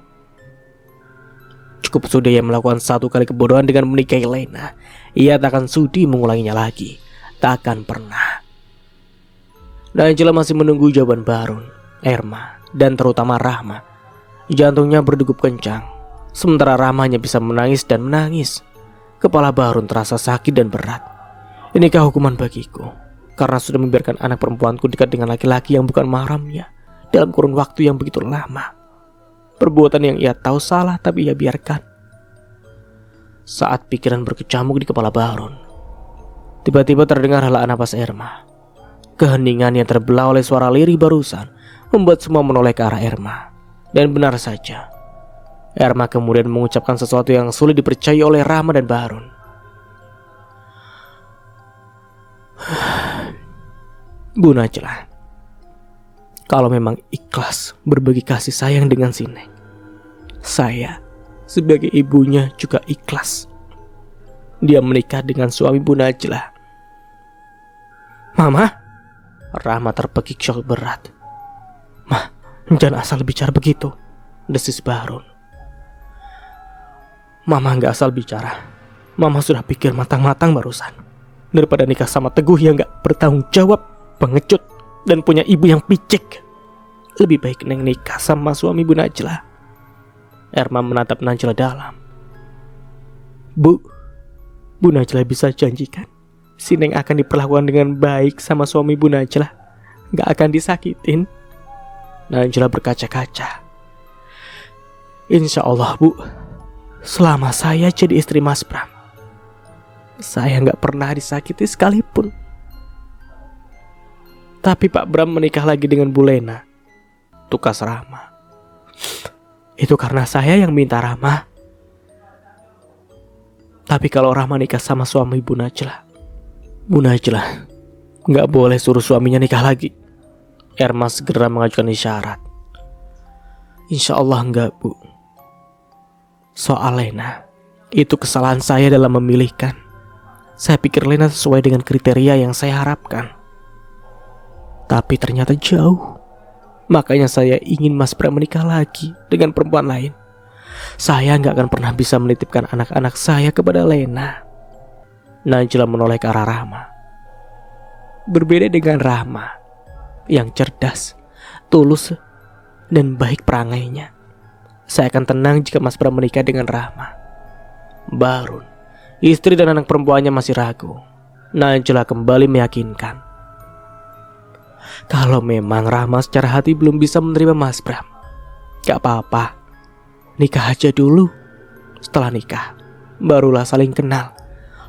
S1: Cukup sudah ia melakukan satu kali kebodohan dengan menikahi Lena. Ia tak akan sudi mengulanginya lagi. Tak akan pernah. Najla masih menunggu jawaban Bahrun, Erma, dan terutama Rahma. Jantungnya berdegup kencang. Sementara Rahma hanya bisa menangis dan menangis. Kepala Bahrun terasa sakit dan berat. Inikah hukuman bagiku karena sudah membiarkan anak perempuanku dekat dengan laki-laki yang bukan mahramnya dalam kurun waktu yang begitu lama. Perbuatan yang ia tahu salah tapi ia biarkan. Saat pikiran berkecamuk di kepala Bahrun, tiba-tiba terdengar hela napas Erma. Keheningan yang terbelah oleh suara lirih barusan membuat semua menoleh ke arah Erma. Dan benar saja, Erma kemudian mengucapkan sesuatu yang sulit dipercaya oleh Rahma dan Barun. Bu Najla, kalau memang ikhlas berbagi kasih sayang dengan si Neng, saya sebagai ibunya juga ikhlas dia menikah dengan suami Bu Najla. Mama, Rahma terpekik syok berat. Mah, jangan asal bicara begitu, desis Barun. Mama gak asal bicara. Mama sudah pikir matang-matang barusan. Daripada nikah sama Teguh yang gak bertanggung jawab, pengecut, dan punya ibu yang picik, lebih baik Neng nikah sama suami Bu Najla. Erma menatap Najla dalam. Bu Najla bisa janjikan si Neng akan diperlakukan dengan baik sama suami Bu Najla, gak akan disakitin. Najla berkaca-kaca. Insya Allah Bu, selama saya jadi istri Mas Bram, saya gak pernah disakiti sekalipun. Tapi Pak Bram menikah lagi dengan Bu Lena, tukas Rahma. Itu karena saya yang minta Rahma. Tapi kalau Rahma nikah sama suami Bu Najla gak boleh suruh suaminya nikah lagi. Erma segera mengajukan isyarat. Insya Allah enggak Bu. Soal Lena, itu kesalahan saya dalam memilihkan. Saya pikir Lena sesuai dengan kriteria yang saya harapkan, tapi ternyata jauh. Makanya saya ingin Mas Bram menikah lagi dengan perempuan lain. Saya gak akan pernah bisa menitipkan anak-anak saya kepada Lena. Najla menoleh ke arah Rahma. Berbeda dengan Rahma yang cerdas, tulus, dan baik perangainya, saya akan tenang jika Mas Bram menikah dengan Rahma. Barun, istri dan anak perempuannya masih ragu. Najla kembali meyakinkan. Kalau memang Rahma secara hati belum bisa menerima Mas Bram, gak apa-apa, nikah aja dulu. Setelah nikah, barulah saling kenal.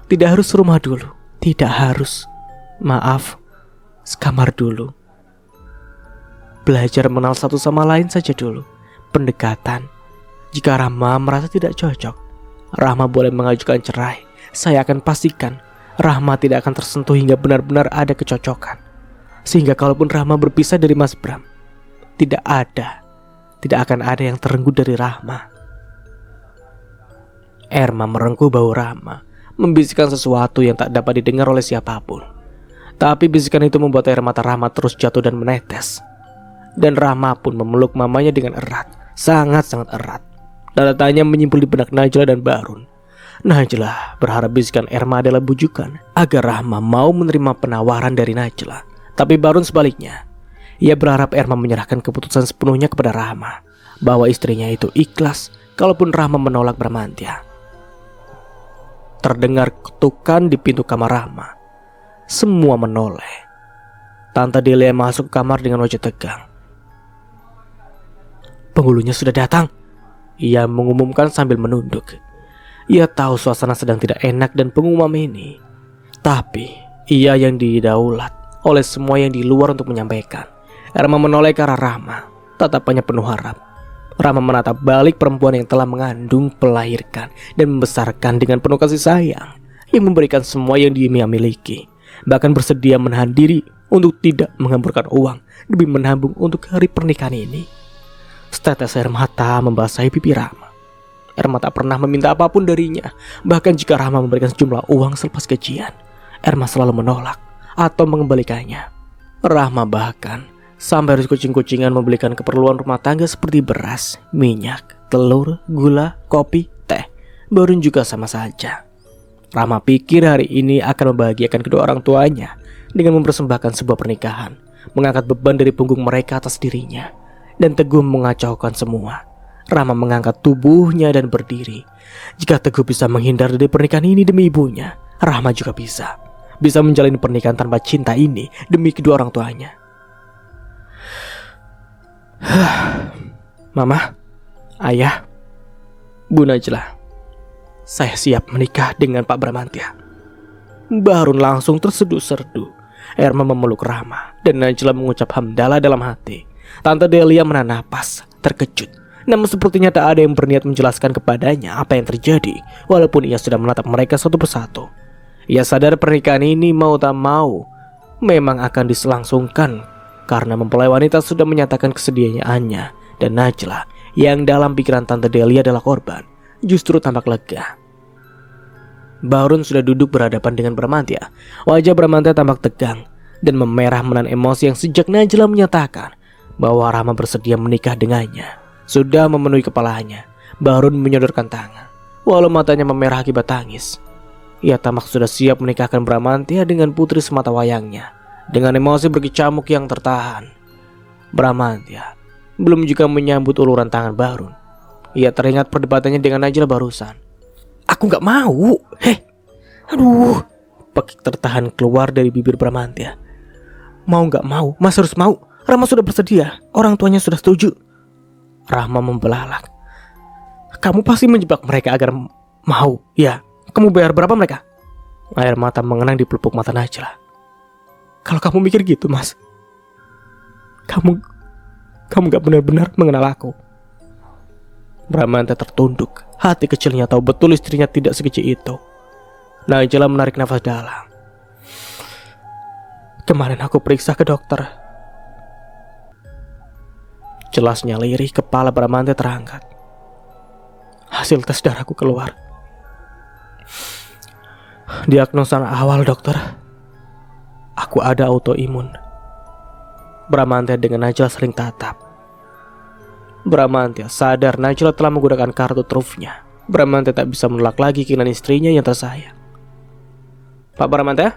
S1: Tidak harus rumah dulu, tidak harus, maaf, sekamar dulu. Belajar mengenal satu sama lain saja dulu. Pendekatan. Jika Rahma merasa tidak cocok, Rahma boleh mengajukan cerai. Saya akan pastikan Rahma tidak akan tersentuh hingga benar-benar ada kecocokan. Sehingga kalaupun Rahma berpisah dari Mas Bram, tidak akan ada yang terenggut dari Rahma. Erma merengkuh bahu Rahma, membisikkan sesuatu yang tak dapat didengar oleh siapapun. Tapi bisikan itu membuat air mata Rahma terus jatuh dan menetes. Dan Rahma pun memeluk mamanya dengan erat, sangat-sangat erat. Tanda tanya menyimpul di benak Najla dan Barun. Najla berharap bisikan Erma adalah bujukan agar Rahma mau menerima penawaran dari Najla. Tapi Barun sebaliknya, ia berharap Erma menyerahkan keputusan sepenuhnya kepada Rahma, bahwa istrinya itu ikhlas kalaupun Rahma menolak Bramantya. Terdengar ketukan di pintu kamar Rahma. Semua menoleh. Tante Delia masuk ke kamar dengan wajah tegang. Penghulunya sudah datang, ia mengumumkan sambil menunduk. Ia tahu suasana sedang tidak enak dan pengumuman ini, tapi ia yang didaulat oleh semua yang di luar untuk menyampaikan. Erma menoleh ke arah Rahma, tatapannya penuh harap. Rahma menatap balik perempuan yang telah mengandung, melahirkan, dan membesarkan dengan penuh kasih sayang, yang memberikan semua yang dia miliki, bahkan bersedia menahan diri untuk tidak menghamburkan uang demi menabung untuk hari pernikahan ini. Setetes air mata membasahi pipi Rahma. Erma tak pernah meminta apapun darinya. Bahkan jika Rahma memberikan sejumlah uang selepas gajian, Erma selalu menolak atau mengembalikannya. Rahma bahkan sampai harus kucing-kucingan membelikan keperluan rumah tangga seperti beras, minyak, telur, gula, kopi, teh. Barun juga sama saja. Rahma pikir hari ini akan membahagiakan kedua orang tuanya dengan mempersembahkan sebuah pernikahan, mengangkat beban dari punggung mereka atas dirinya. Dan Teguh mengacaukan semua. Rahma mengangkat tubuhnya dan berdiri. Jika Teguh bisa menghindar dari pernikahan ini demi ibunya, Rahma juga bisa menjalani pernikahan tanpa cinta ini demi kedua orang tuanya. Mama, Ayah, Bu Najla, saya siap menikah dengan Pak Bramantya. Barun langsung terseduh-serduh. Erma memeluk Rahma dan Najla mengucap hamdalah dalam hati. Tante Delia menahan napas, terkejut, Namun sepertinya tak ada yang berniat menjelaskan kepadanya apa yang terjadi, walaupun ia sudah menatap mereka satu persatu. Ia sadar pernikahan ini mau tak mau memang akan diselangsungkan, karena mempelai wanita sudah menyatakan kesediaannya, dan Najla yang dalam pikiran Tante Delia adalah korban justru tampak lega. Bahrun sudah duduk berhadapan dengan Bramantya. Wajah Bramantya tampak tegang dan memerah menahan emosi yang sejak Najla menyatakan bahwa Rama bersedia menikah dengannya sudah memenuhi kepalanya. Bahrun menyodorkan tangan, walau matanya memerah akibat tangis. Ia tampak sudah siap menikahkan Bramantya dengan putri semata wayangnya. Dengan emosi berkecamuk yang tertahan, Bramantya belum juga menyambut uluran tangan Bahrun. Ia teringat perdebatannya dengan Najla barusan. Aku gak mau. Aduh. Pekik tertahan keluar dari bibir Bramantya. Mau gak mau, Mas harus mau. Rama sudah bersedia, orang tuanya sudah setuju. Rahma membelalak. Kamu pasti menjebak mereka agar mau. Ya, kamu bayar berapa mereka? Air mata mengenang di pelupuk mata Najla. Kalau kamu mikir gitu, Mas, Kamu gak benar-benar mengenal aku. Bramantya tertunduk. Hati kecilnya tahu betul istrinya tidak sekecil itu. Najla menarik nafas dalam. Kemarin aku periksa ke dokter. Jelasnya lirih, kepala Bramantya terangkat. Hasil tes darahku keluar. Diagnosa awal dokter, aku ada autoimun. Bramantya dengan Najla sering tatap. Bramantya sadar Najla telah menggunakan kartu trufnya. Bramantya tak bisa menolak lagi keinginan istrinya yang tersayang. Pak Bramantya?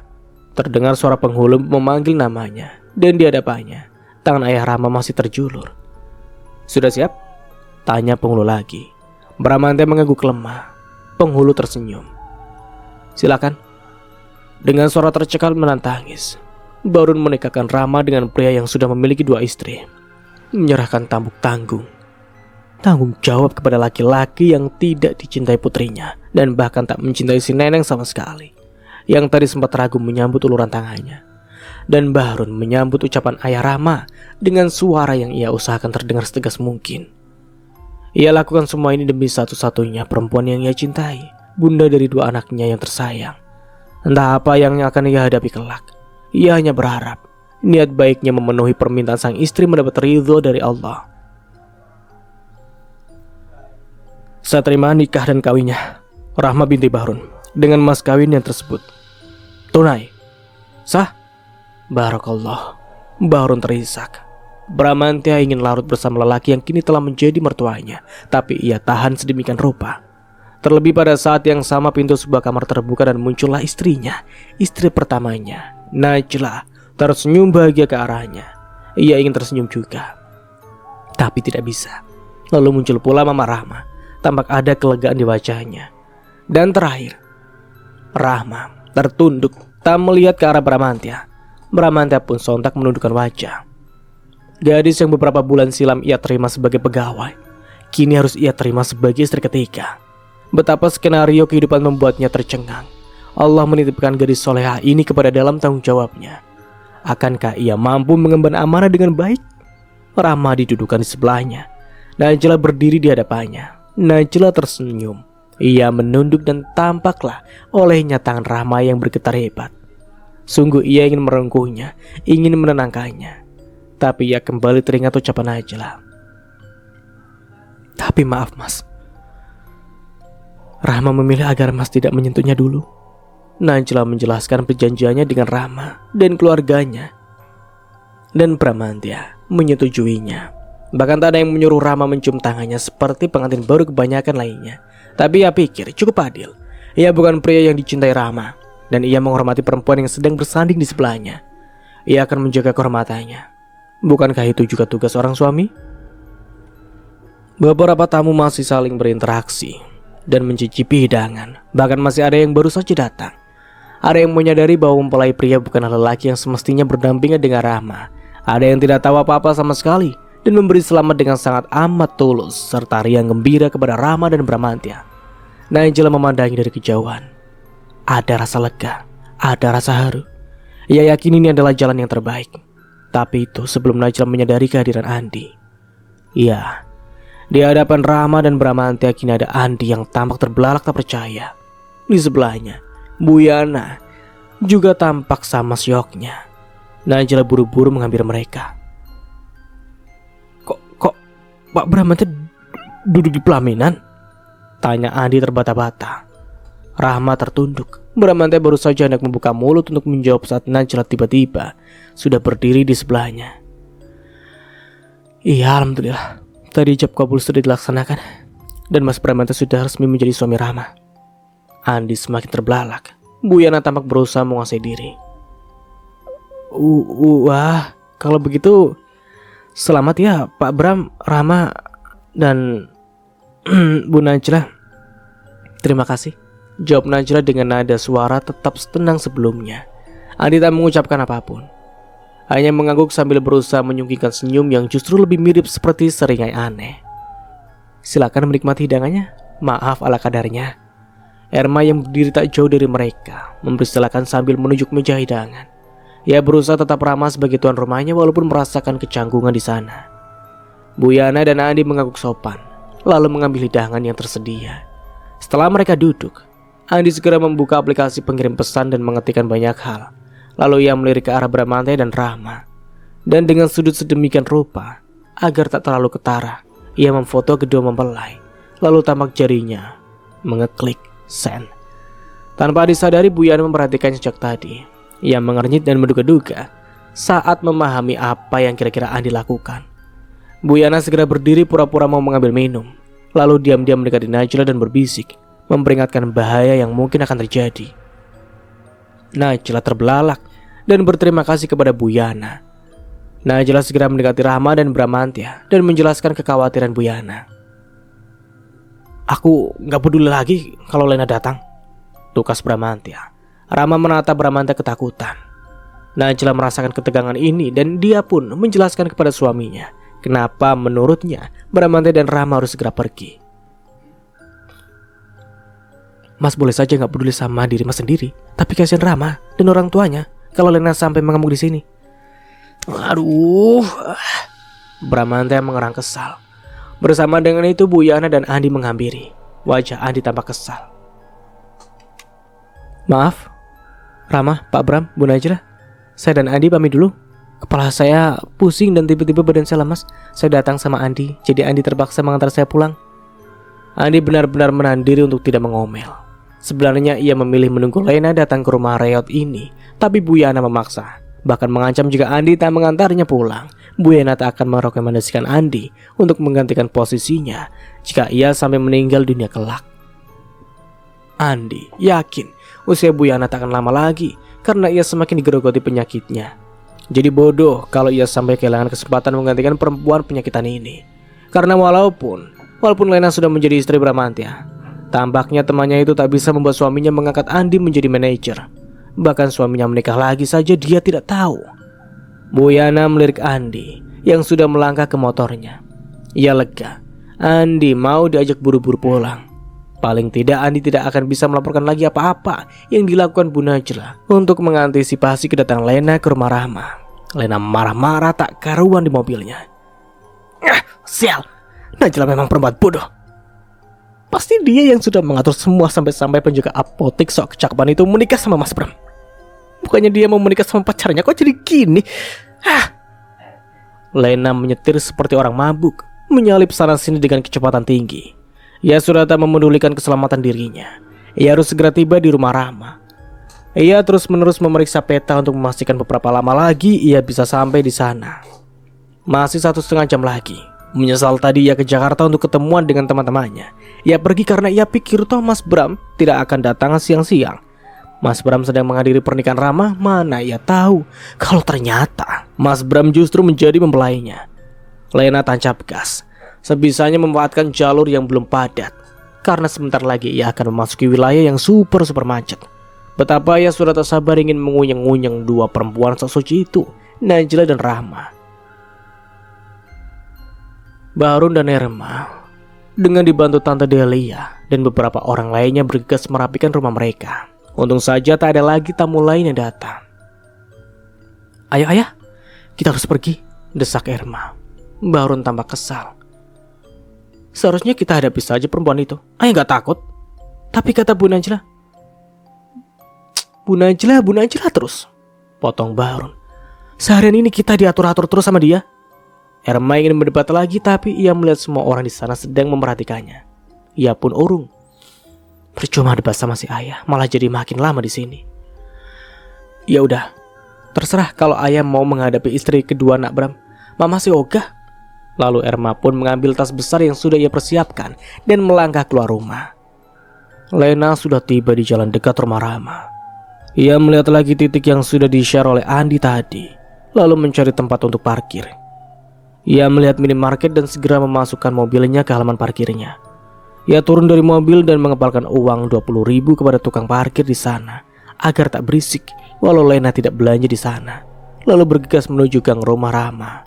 S1: Terdengar suara penghulu memanggil namanya, dan di hadapannya tangan ayah Rama masih terjulur. Sudah siap? Tanya penghulu lagi. Bramantya mengangguk lemah. Penghulu tersenyum. Silakan. Dengan suara tercekal menahan tangis, Bahrun menikahkan Rama dengan pria yang sudah memiliki 2 istri. Menyerahkan tampuk tanggung jawab kepada laki-laki yang tidak dicintai putrinya, dan bahkan tak mencintai si neneng sama sekali, yang tadi sempat ragu menyambut uluran tangannya. Dan Bahrun menyambut ucapan ayah Rama dengan suara yang ia usahakan terdengar setegas mungkin. Ia lakukan semua ini demi satu-satunya perempuan yang ia cintai, bunda dari 2 anaknya yang tersayang. Entah apa yang akan ia hadapi kelak, ia hanya berharap niat baiknya memenuhi permintaan sang istri mendapat ridho dari Allah. Saya terima nikah dan kawinnya Rahma binti Bahrun dengan mas kawin yang tersebut. Tunai. Sah? Barakallah. Bahrun terisak. Bramantya ingin larut bersama lelaki yang kini telah menjadi mertuanya, tapi ia tahan sedemikian rupa. Terlebih pada saat yang sama pintu sebuah kamar terbuka dan muncullah istrinya, istri pertamanya, Najla, tersenyum bahagia ke arahnya. Ia ingin tersenyum juga, tapi tidak bisa. Lalu muncul pula Mama Rahma. Tampak ada kelegaan di wajahnya. Dan terakhir, Rahma tertunduk tak melihat ke arah Bramantya. Bramantya pun sontak menundukkan wajah. Gadis yang beberapa bulan silam ia terima sebagai pegawai, kini harus ia terima sebagai istri ketiga. Betapa skenario kehidupan membuatnya tercengang. Allah menitipkan gadis solehah ini kepada dalam tanggung jawabnya. Akankah ia mampu mengemban amanah dengan baik? Rahma didudukan di sebelahnya. Najla berdiri di hadapannya. Najla tersenyum. Ia menunduk dan tampaklah olehnya tangan Rahma yang bergetar hebat. Sungguh ia ingin merengkuhnya, ingin menenangkannya. Tapi ia kembali teringat ucapan Najla. Tapi maaf Mas, Rahma memilih agar Mas tidak menyentuhnya dulu. Najla menjelaskan perjanjiannya dengan Rahma dan keluarganya. Dan Bramantya menyetujuinya. Bahkan tak ada yang menyuruh Rahma mencium tangannya seperti pengantin baru kebanyakan lainnya. Tapi ia pikir cukup adil. Ia bukan pria yang dicintai Rahma, dan ia menghormati perempuan yang sedang bersanding di sebelahnya. Ia akan menjaga kehormatannya. Bukankah itu juga tugas seorang suami? Beberapa tamu masih saling berinteraksi dan mencicipi hidangan. Bahkan masih ada yang baru saja datang. Ada yang menyadari bahwa mempelai pria bukanlah lelaki yang semestinya berdampingan dengan Rahma. Ada yang tidak tahu apa-apa sama sekali dan memberi selamat dengan sangat amat tulus serta riang gembira kepada Rahma dan Bramantya. Najla memandangi dari kejauhan. Ada rasa lega, ada rasa haru. Ia yakin ini adalah jalan yang terbaik. Tapi itu sebelum Najla menyadari kehadiran Andi. Ya, Di hadapan Rama dan Bramantya kini ada Andi yang tampak terbelalak tak percaya. Di sebelahnya, Bu Yana juga tampak sama syoknya. Najla buru-buru menghampiri mereka. Kok Pak Bramantya duduk di pelaminan? Tanya Andi terbata-bata. Rahma tertunduk. Bramantya baru saja hendak membuka mulut untuk menjawab saat Najla tiba-tiba sudah berdiri di sebelahnya. Iya, alhamdulillah. Tadi ijab kabul sudah dilaksanakan dan Mas Bramantya sudah resmi menjadi suami Rahma. Andi semakin terbelalak. Bu Yana tampak berusaha menguasai diri. Wah, kalau begitu selamat ya Pak Bram, Rahma, dan Bu Najla. Terima kasih, jawab Najla dengan nada suara tetap tenang sebelumnya. Andi tak mengucapkan apapun, hanya mengangguk sambil berusaha menyungkingkan senyum yang justru lebih mirip seperti seringai aneh. Silakan menikmati hidangannya. Maaf ala kadarnya. Erma yang berdiri tak jauh dari mereka mempersilahkan sambil menunjuk meja hidangan. Ia berusaha tetap ramah sebagai tuan rumahnya walaupun merasakan kecanggungan di sana. Bu Yana dan Andi mengangguk sopan, lalu mengambil hidangan yang tersedia. Setelah mereka duduk, Andi segera membuka aplikasi pengirim pesan dan mengetikkan banyak hal. Lalu ia melirik ke arah Bramantya dan Rahma. Dan dengan sudut sedemikian rupa, agar tak terlalu ketara, ia memfoto kedua mempelai. Lalu tamak jarinya mengeklik send. Tanpa disadari, Bu Yana memperhatikan sejak tadi. Ia mengernyit dan menduga-duga saat memahami apa yang kira-kira Andi lakukan. Bu Yana segera berdiri pura-pura mau mengambil minum. Lalu diam-diam mendekati Najla dan berbisik, memperingatkan bahaya yang mungkin akan terjadi. Najla terbelalak dan berterima kasih kepada Bu Yana. Najla segera mendekati Rahma dan Bramantya dan menjelaskan kekhawatiran Bu Yana. Aku gak peduli lagi kalau Lena datang, tukas Bramantya. Rahma menatap Bramantya ketakutan. Najla merasakan ketegangan ini dan dia pun menjelaskan kepada suaminya kenapa menurutnya Bramantya dan Rahma harus segera pergi. Mas boleh saja gak peduli sama diri mas sendiri, tapi kasihan Rahma dan orang tuanya kalau Lena sampai mengamuk di sini. Aduh, Bramantya mengerang kesal. Bersama dengan itu Bu Yana dan Andi menghampiri. Wajah Andi tampak kesal. Maaf, Rahma, Pak Bram, Bu Najla, saya dan Andi pamit dulu. Kepala saya pusing dan tiba-tiba badan saya lemas. Saya datang sama Andi, jadi Andi terpaksa mengantar saya pulang. Andi benar-benar menahan diri untuk tidak mengomel. Sebenarnya ia memilih menunggu Lena datang ke rumah Reyot ini, tapi Bu Yana memaksa. Bahkan mengancam jika Andi tak mengantarnya pulang, Bu Yana tak akan merekomendasikan Andi untuk menggantikan posisinya jika ia sampai meninggal dunia kelak. Andi yakin usia Bu Yana tak akan lama lagi karena ia semakin digerogoti penyakitnya. Jadi bodoh kalau ia sampai kehilangan kesempatan menggantikan perempuan penyakitan ini. Karena walaupun Lena sudah menjadi istri Bramantya, tampaknya temannya itu tak bisa membuat suaminya mengangkat Andi menjadi manajer. Bahkan suaminya menikah lagi saja dia tidak tahu. Bu Yana melirik Andi yang sudah melangkah ke motornya. Ia lega. Andi mau diajak buru-buru pulang. Paling tidak Andi tidak akan bisa melaporkan lagi apa-apa yang dilakukan Bu Najla untuk mengantisipasi kedatangan Lena ke rumah Rahma. Lena marah-marah tak karuan di mobilnya. Sial, Najla memang perempuan bodoh. Pasti dia yang sudah mengatur semua sampai-sampai penjaga apotek sok kecakapan itu menikah sama Mas Bram. Bukannya dia mau menikah sama pacarnya, kok jadi gini? Lena menyetir seperti orang mabuk, menyalip sana-sini dengan kecepatan tinggi. Ia sudah tak memedulikan keselamatan dirinya. Ia harus segera tiba di rumah Rahma. Ia terus-menerus memeriksa peta untuk memastikan beberapa lama lagi ia bisa sampai di sana. Masih 1,5 jam lagi. Menyesal tadi ia ke Jakarta untuk ketemuan dengan teman-temannya. Ia pergi karena ia pikir toh Mas Bram tidak akan datang siang-siang. Mas Bram sedang menghadiri pernikahan Rahma, mana ia tahu kalau ternyata Mas Bram justru menjadi mempelainya. Lena tancap gas, sebisanya memanfaatkan jalur yang belum padat, karena sebentar lagi ia akan memasuki wilayah yang super macet. Betapa ia sudah tak sabar ingin mengunyeng-unyeng dua perempuan sok suci itu, Najla dan Rahma. Barun dan Erma dengan dibantu Tante Delia dan beberapa orang lainnya bergegas merapikan rumah mereka. Untung saja tak ada lagi tamu lain yang datang. Ayo ayah, kita harus pergi, desak Erma. Barun tampak kesal. Seharusnya kita hadapi saja perempuan itu. Ayah gak takut. Tapi kata Bu Najla, Bu Najla terus. Potong Bahrun. Seharian ini kita diatur-atur terus sama dia. Erma ingin berdebat lagi, tapi ia melihat semua orang di sana sedang memperhatikannya. Ia pun urung. Percuma debat sama si ayah, malah jadi makin lama di sini. Ya udah, terserah kalau ayah mau menghadapi istri kedua nak Bram. Mama sih ogah. Lalu Erma pun mengambil tas besar yang sudah ia persiapkan dan melangkah keluar rumah. Lena sudah tiba di jalan dekat rumah Rama. Ia melihat lagi titik yang sudah di-share oleh Andi tadi, lalu mencari tempat untuk parkir. Ia melihat minimarket dan segera memasukkan mobilnya ke halaman parkirnya. Ia turun dari mobil dan mengepalkan uang 20.000 kepada tukang parkir di sana agar tak berisik walau Lena tidak belanja di sana. Lalu bergegas menuju gang rumah Rama.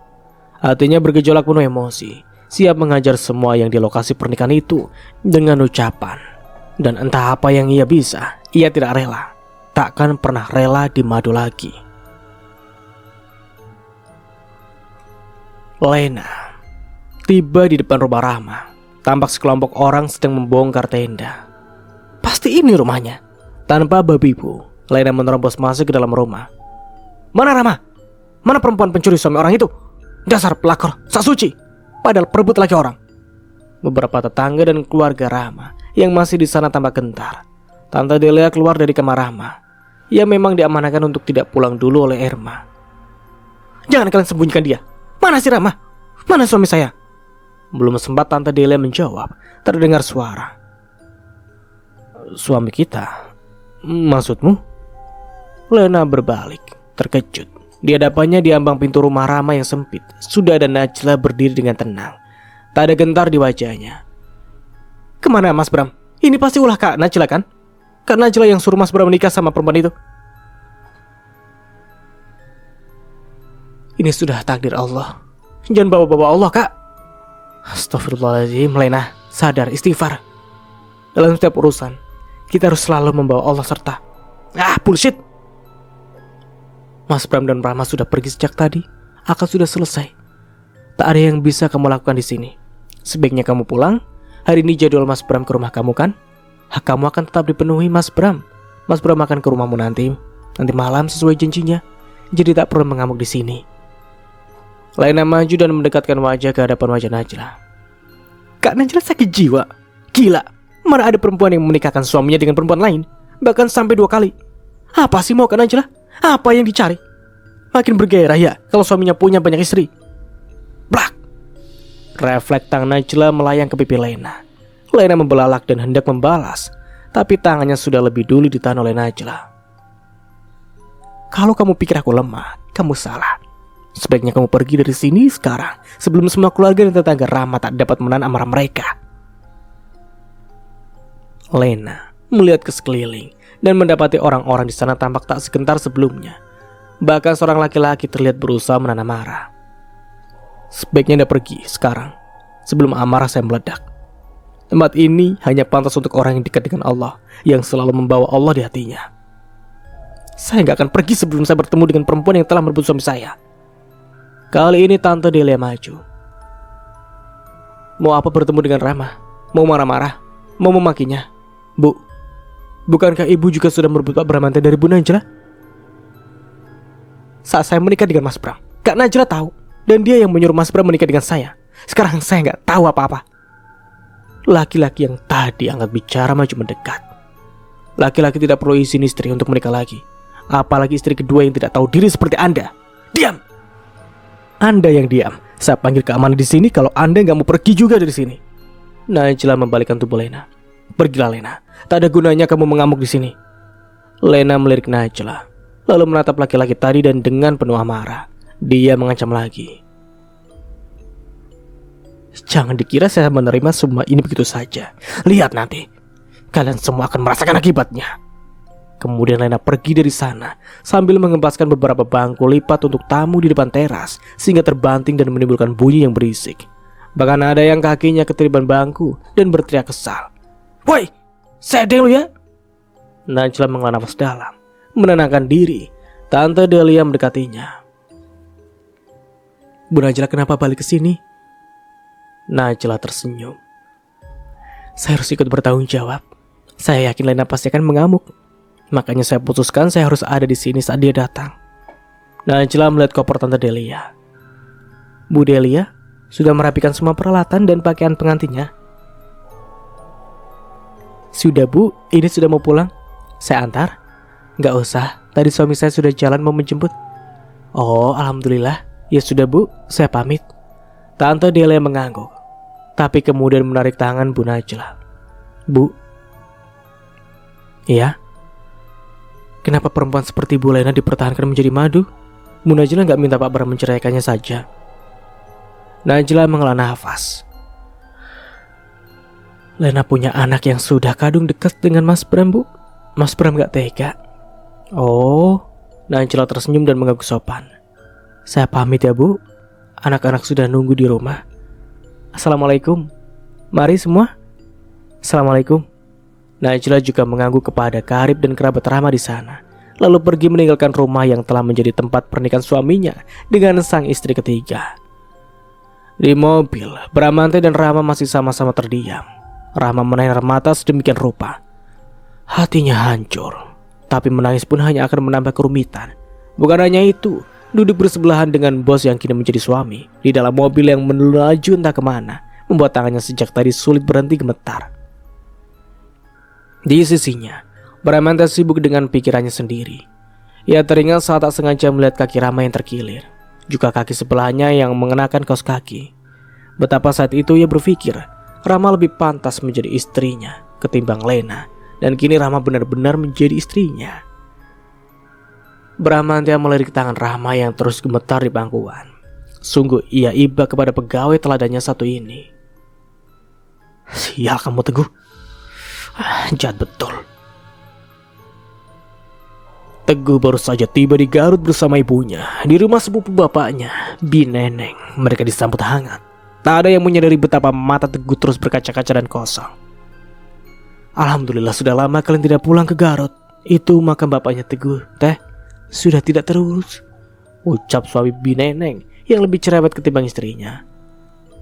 S1: Hatinya bergejolak penuh emosi, siap mengajar semua yang di lokasi pernikahan itu dengan ucapan. Dan entah apa yang ia bisa, ia tidak rela. Takkan pernah rela dimadu lagi. Lena tiba di depan rumah Rama. Tampak sekelompok orang sedang membongkar tenda. Pasti ini rumahnya. Tanpa babi bu, Lena menerobos masuk ke dalam rumah. Mana Rama? Mana perempuan pencuri suami orang itu? Dasar pelakor, sak suci. Padahal perebut lagi orang. Beberapa tetangga dan keluarga Rama yang masih di sana tampak gentar. Tante Delia keluar dari kamar Rama. Ia memang diamanahkan untuk tidak pulang dulu oleh Erma. Jangan kalian sembunyikan dia. Mana si Rama? Mana suami saya? Belum sempat Tante Delia menjawab, terdengar suara. Suami kita? Maksudmu? Lena berbalik, terkejut. Di hadapannya di ambang pintu rumah Rama yang sempit, sudah ada Najla berdiri dengan tenang. Tak ada gentar di wajahnya. Kemana Mas Bram? Ini pasti ulah Kak Najla kan? Kak Najla yang suruh Mas Bram menikah sama perempuan itu. Ini sudah takdir Allah. Jangan bawa-bawa Allah Kak. Astagfirullahaladzim. Lena, sadar, istighfar. Dalam setiap urusan kita harus selalu membawa Allah serta. Bullshit. Mas Bram dan Rama sudah pergi sejak tadi. Akad sudah selesai. Tak ada yang bisa kamu lakukan di sini. Sebaiknya kamu pulang. Hari ini jadwal Mas Bram ke rumah kamu kan? Hak kamu akan tetap dipenuhi Mas Bram. Mas Bram akan ke rumahmu nanti malam sesuai janjinya. Jadi tak perlu mengamuk di sini. Lena maju dan mendekatkan wajah ke hadapan wajah Najla. Kak Najla sakit jiwa. Gila. Mana ada perempuan yang menikahkan suaminya dengan perempuan lain, bahkan sampai 2 kali. Apa sih mau Kak Najla? Apa yang dicari? Makin bergairah ya kalau suaminya punya banyak istri. Blak. Refleks tangan Najla melayang ke pipi Lena. Lena membelalak dan hendak membalas, tapi tangannya sudah lebih dulu ditahan oleh Najla. Kalau kamu pikir aku lemah, kamu salah. Sebaiknya kamu pergi dari sini sekarang, sebelum semua keluarga dan tetangga Rama tak dapat menahan amarah mereka. Lena melihat ke sekeliling dan mendapati orang-orang di sana tampak tak segentar sebelumnya. Bahkan seorang laki-laki terlihat berusaha menahan amarah. Sebaiknya Anda pergi sekarang, sebelum amarah saya meledak. Tempat ini hanya pantas untuk orang yang dekat dengan Allah, yang selalu membawa Allah di hatinya. Saya gak akan pergi sebelum saya bertemu dengan perempuan yang telah merebut suami saya. Kali ini Tante Delia maju. Mau apa bertemu dengan Rama? Mau marah-marah? Mau memakinya? Bu, bukankah ibu juga sudah merebut Pak Bramante dari Bu Najla? Saat saya menikah dengan Mas Bram, Kak Najla tahu. Dan dia yang menyuruh Mas Bram menikah dengan saya. Sekarang saya gak tahu apa-apa. Laki-laki yang tadi angkat bicara maju mendekat. Laki-laki tidak perlu izin istri untuk menikah lagi. Apalagi istri kedua yang tidak tahu diri seperti Anda. Diam! Anda yang diam. Saya panggil keamanan di sini kalau Anda nggak mau pergi juga dari sini. Najla membalikkan tubuh Lena. Pergilah Lena. Tak ada gunanya kamu mengamuk di sini. Lena melirik Najla, lalu menatap laki-laki tadi dan dengan penuh amarah, dia mengancam lagi. Jangan dikira saya menerima semua ini begitu saja. Lihat nanti, kalian semua akan merasakan akibatnya. Kemudian Lena pergi dari sana sambil mengempaskan beberapa bangku lipat untuk tamu di depan teras, sehingga terbanting dan menimbulkan bunyi yang berisik. Bahkan ada yang kakinya keteriban bangku dan berteriak kesal. Woi, sedeng lu ya? Najla menghela nafas dalam, menenangkan diri. Tante Delia mendekatinya. Bu Najla, kenapa balik ke sini? Najla tersenyum. Saya harus ikut bertanggung jawab. Saya yakin Lena pasti akan mengamuk. Makanya saya putuskan saya harus ada di sini saat dia datang. Najla melihat koper Tante Delia. Bu Delia sudah merapikan semua peralatan dan pakaian pengantinnya. Sudah Bu, ini sudah mau pulang. Saya antar. Gak usah, tadi suami saya sudah jalan mau menjemput. Oh, alhamdulillah. Ya sudah Bu, saya pamit. Tante Delia mengangguk, tapi kemudian menarik tangan Bu Najla. Bu. Iya? Kenapa perempuan seperti Bu Lena dipertahankan menjadi madu? Bu Najla gak minta Pak Bram menceraikannya saja. Najla menghela nafas. Lena punya anak yang sudah kadung dekat dengan Mas Bram, Bu. Mas Bram gak tega. Oh, Najla tersenyum dan mengaku sopan. Saya pamit ya Bu. Anak-anak sudah nunggu di rumah. Assalamualaikum. Mari semua. Assalamualaikum. Najla juga mengangguk kepada karib dan kerabat Rama di sana, lalu pergi meninggalkan rumah yang telah menjadi tempat pernikahan suaminya dengan sang istri ketiga. Di mobil, Bramante dan Rama masih sama-sama terdiam. Rama menaikkan mata sedemikian rupa. Hatinya hancur, tapi menangis pun hanya akan menambah kerumitan. Bukan hanya itu, duduk bersebelahan dengan bos yang kini menjadi suami di dalam mobil yang melaju entah kemana, membuat tangannya sejak tadi sulit berhenti gemetar. Di sisinya, Bramante sibuk dengan pikirannya sendiri. Ia teringat saat tak sengaja melihat kaki Rama yang terkilir, juga kaki sebelahnya yang mengenakan kaos kaki. Betapa saat itu ia berpikir Rama lebih pantas menjadi istrinya ketimbang Lena, dan kini Rama benar-benar menjadi istrinya. Bramante melirik tangan Rama yang terus gemetar di pangkuan. Sungguh ia iba kepada pegawai teladannya satu ini. Sial kamu Teguh, jahat betul. Teguh baru saja tiba di Garut bersama ibunya di rumah sepupu bapaknya, Bi Neneng. Mereka disambut hangat. Tak ada yang menyadari betapa mata Teguh terus berkaca-kaca dan kosong. Alhamdulillah sudah lama kalian tidak pulang ke Garut. Itu makam bapaknya Teguh, Teh. Sudah tidak terurus, ucap suami Bi Neneng yang lebih cerewet ketimbang istrinya.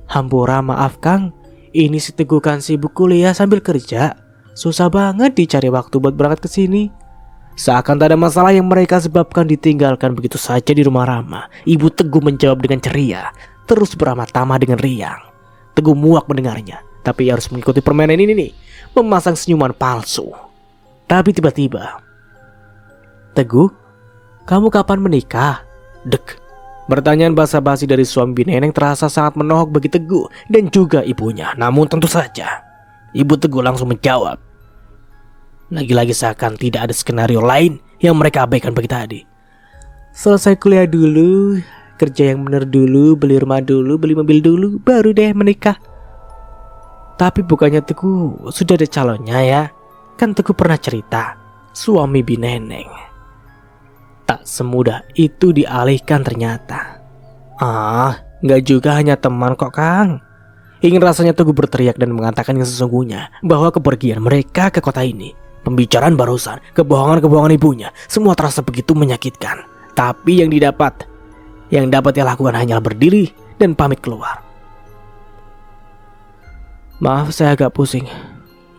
S1: Hampura maaf Kang, ini si Teguh kan sibuk kuliah sambil kerja. Susah banget dicari waktu buat berangkat ke sini. Seakan tak ada masalah yang mereka sebabkan ditinggalkan begitu saja di rumah Rama. Ibu Teguh menjawab dengan ceria, terus beramah tamah dengan riang. Teguh muak mendengarnya, tapi ia harus mengikuti permainan ini nih, memasang senyuman palsu. Tapi tiba-tiba, Teguh, kamu kapan menikah? Dek. Pertanyaan basa-basi dari suami Bi Neneng terasa sangat menohok bagi Teguh dan juga ibunya. Namun tentu saja, Ibu Teguh langsung menjawab. Lagi-lagi seakan tidak ada skenario lain yang mereka abaikan bagi tadi. Selesai kuliah dulu, kerja yang benar dulu, beli rumah dulu, beli mobil dulu, baru deh menikah. Tapi bukannya Teguh sudah ada calonnya ya? Kan Teguh pernah cerita, suami Bi Neneng. Tak semudah itu dialihkan ternyata. Gak juga hanya teman kok Kang. Ingin rasanya Teguh berteriak dan mengatakan yang sesungguhnya, bahwa kepergian mereka ke kota ini, pembicaraan barusan, kebohongan-kebohongan ibunya, semua terasa begitu menyakitkan. Tapi yang dapat ia lakukan hanyalah berdiri dan pamit keluar. Maaf saya agak pusing,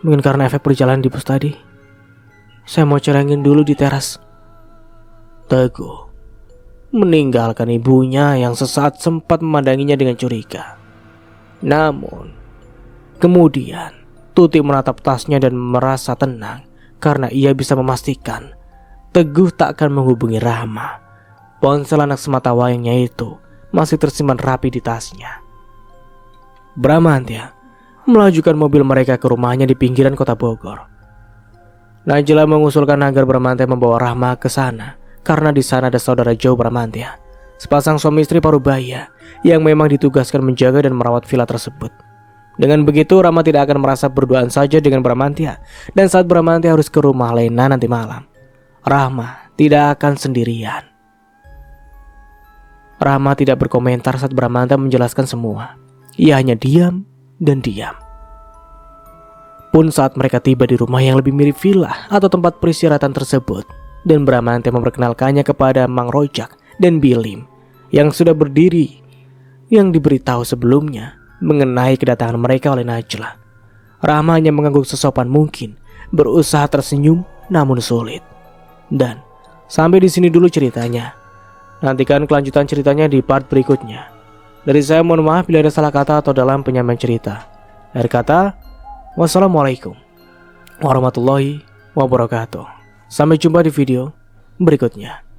S1: mungkin karena efek perjalanan di bus tadi. Saya mau cari angin dulu di teras. Teguh meninggalkan ibunya yang sesaat sempat memandanginya dengan curiga. Namun kemudian Tuti menatap tasnya dan merasa tenang karena ia bisa memastikan Teguh tak akan menghubungi Rama. Ponsel anak semata wayangnya itu masih tersimpan rapi di tasnya. Bramante melajukan mobil mereka ke rumahnya di pinggiran kota Bogor. Najla mengusulkan agar Bramante membawa Rama ke sana karena di sana ada saudara jauh Bramante, sepasang suami istri parubaya yang memang ditugaskan menjaga dan merawat villa tersebut. Dengan begitu Rama tidak akan merasa berduaan saja dengan Bramante, dan saat Bramante harus ke rumah Lena nanti malam, Rama tidak akan sendirian. Rama tidak berkomentar saat Bramante menjelaskan semua. Ia hanya diam dan diam. Pun saat mereka tiba di rumah yang lebih mirip villa atau tempat peristirahatan tersebut, dan Bramante memperkenalkannya kepada Mang Rojak dan Bilim yang sudah berdiri, yang diberitahu sebelumnya mengenai kedatangan mereka oleh Najla. Rahma hanya mengangguk sesopan mungkin, berusaha tersenyum namun sulit. Dan sampai di sini dulu ceritanya. Nantikan kelanjutan ceritanya di part berikutnya. Dari saya mohon maaf bila ada salah kata atau dalam penyampaian cerita. Akhir kata, wassalamualaikum warahmatullahi wabarakatuh. Sampai jumpa di video berikutnya.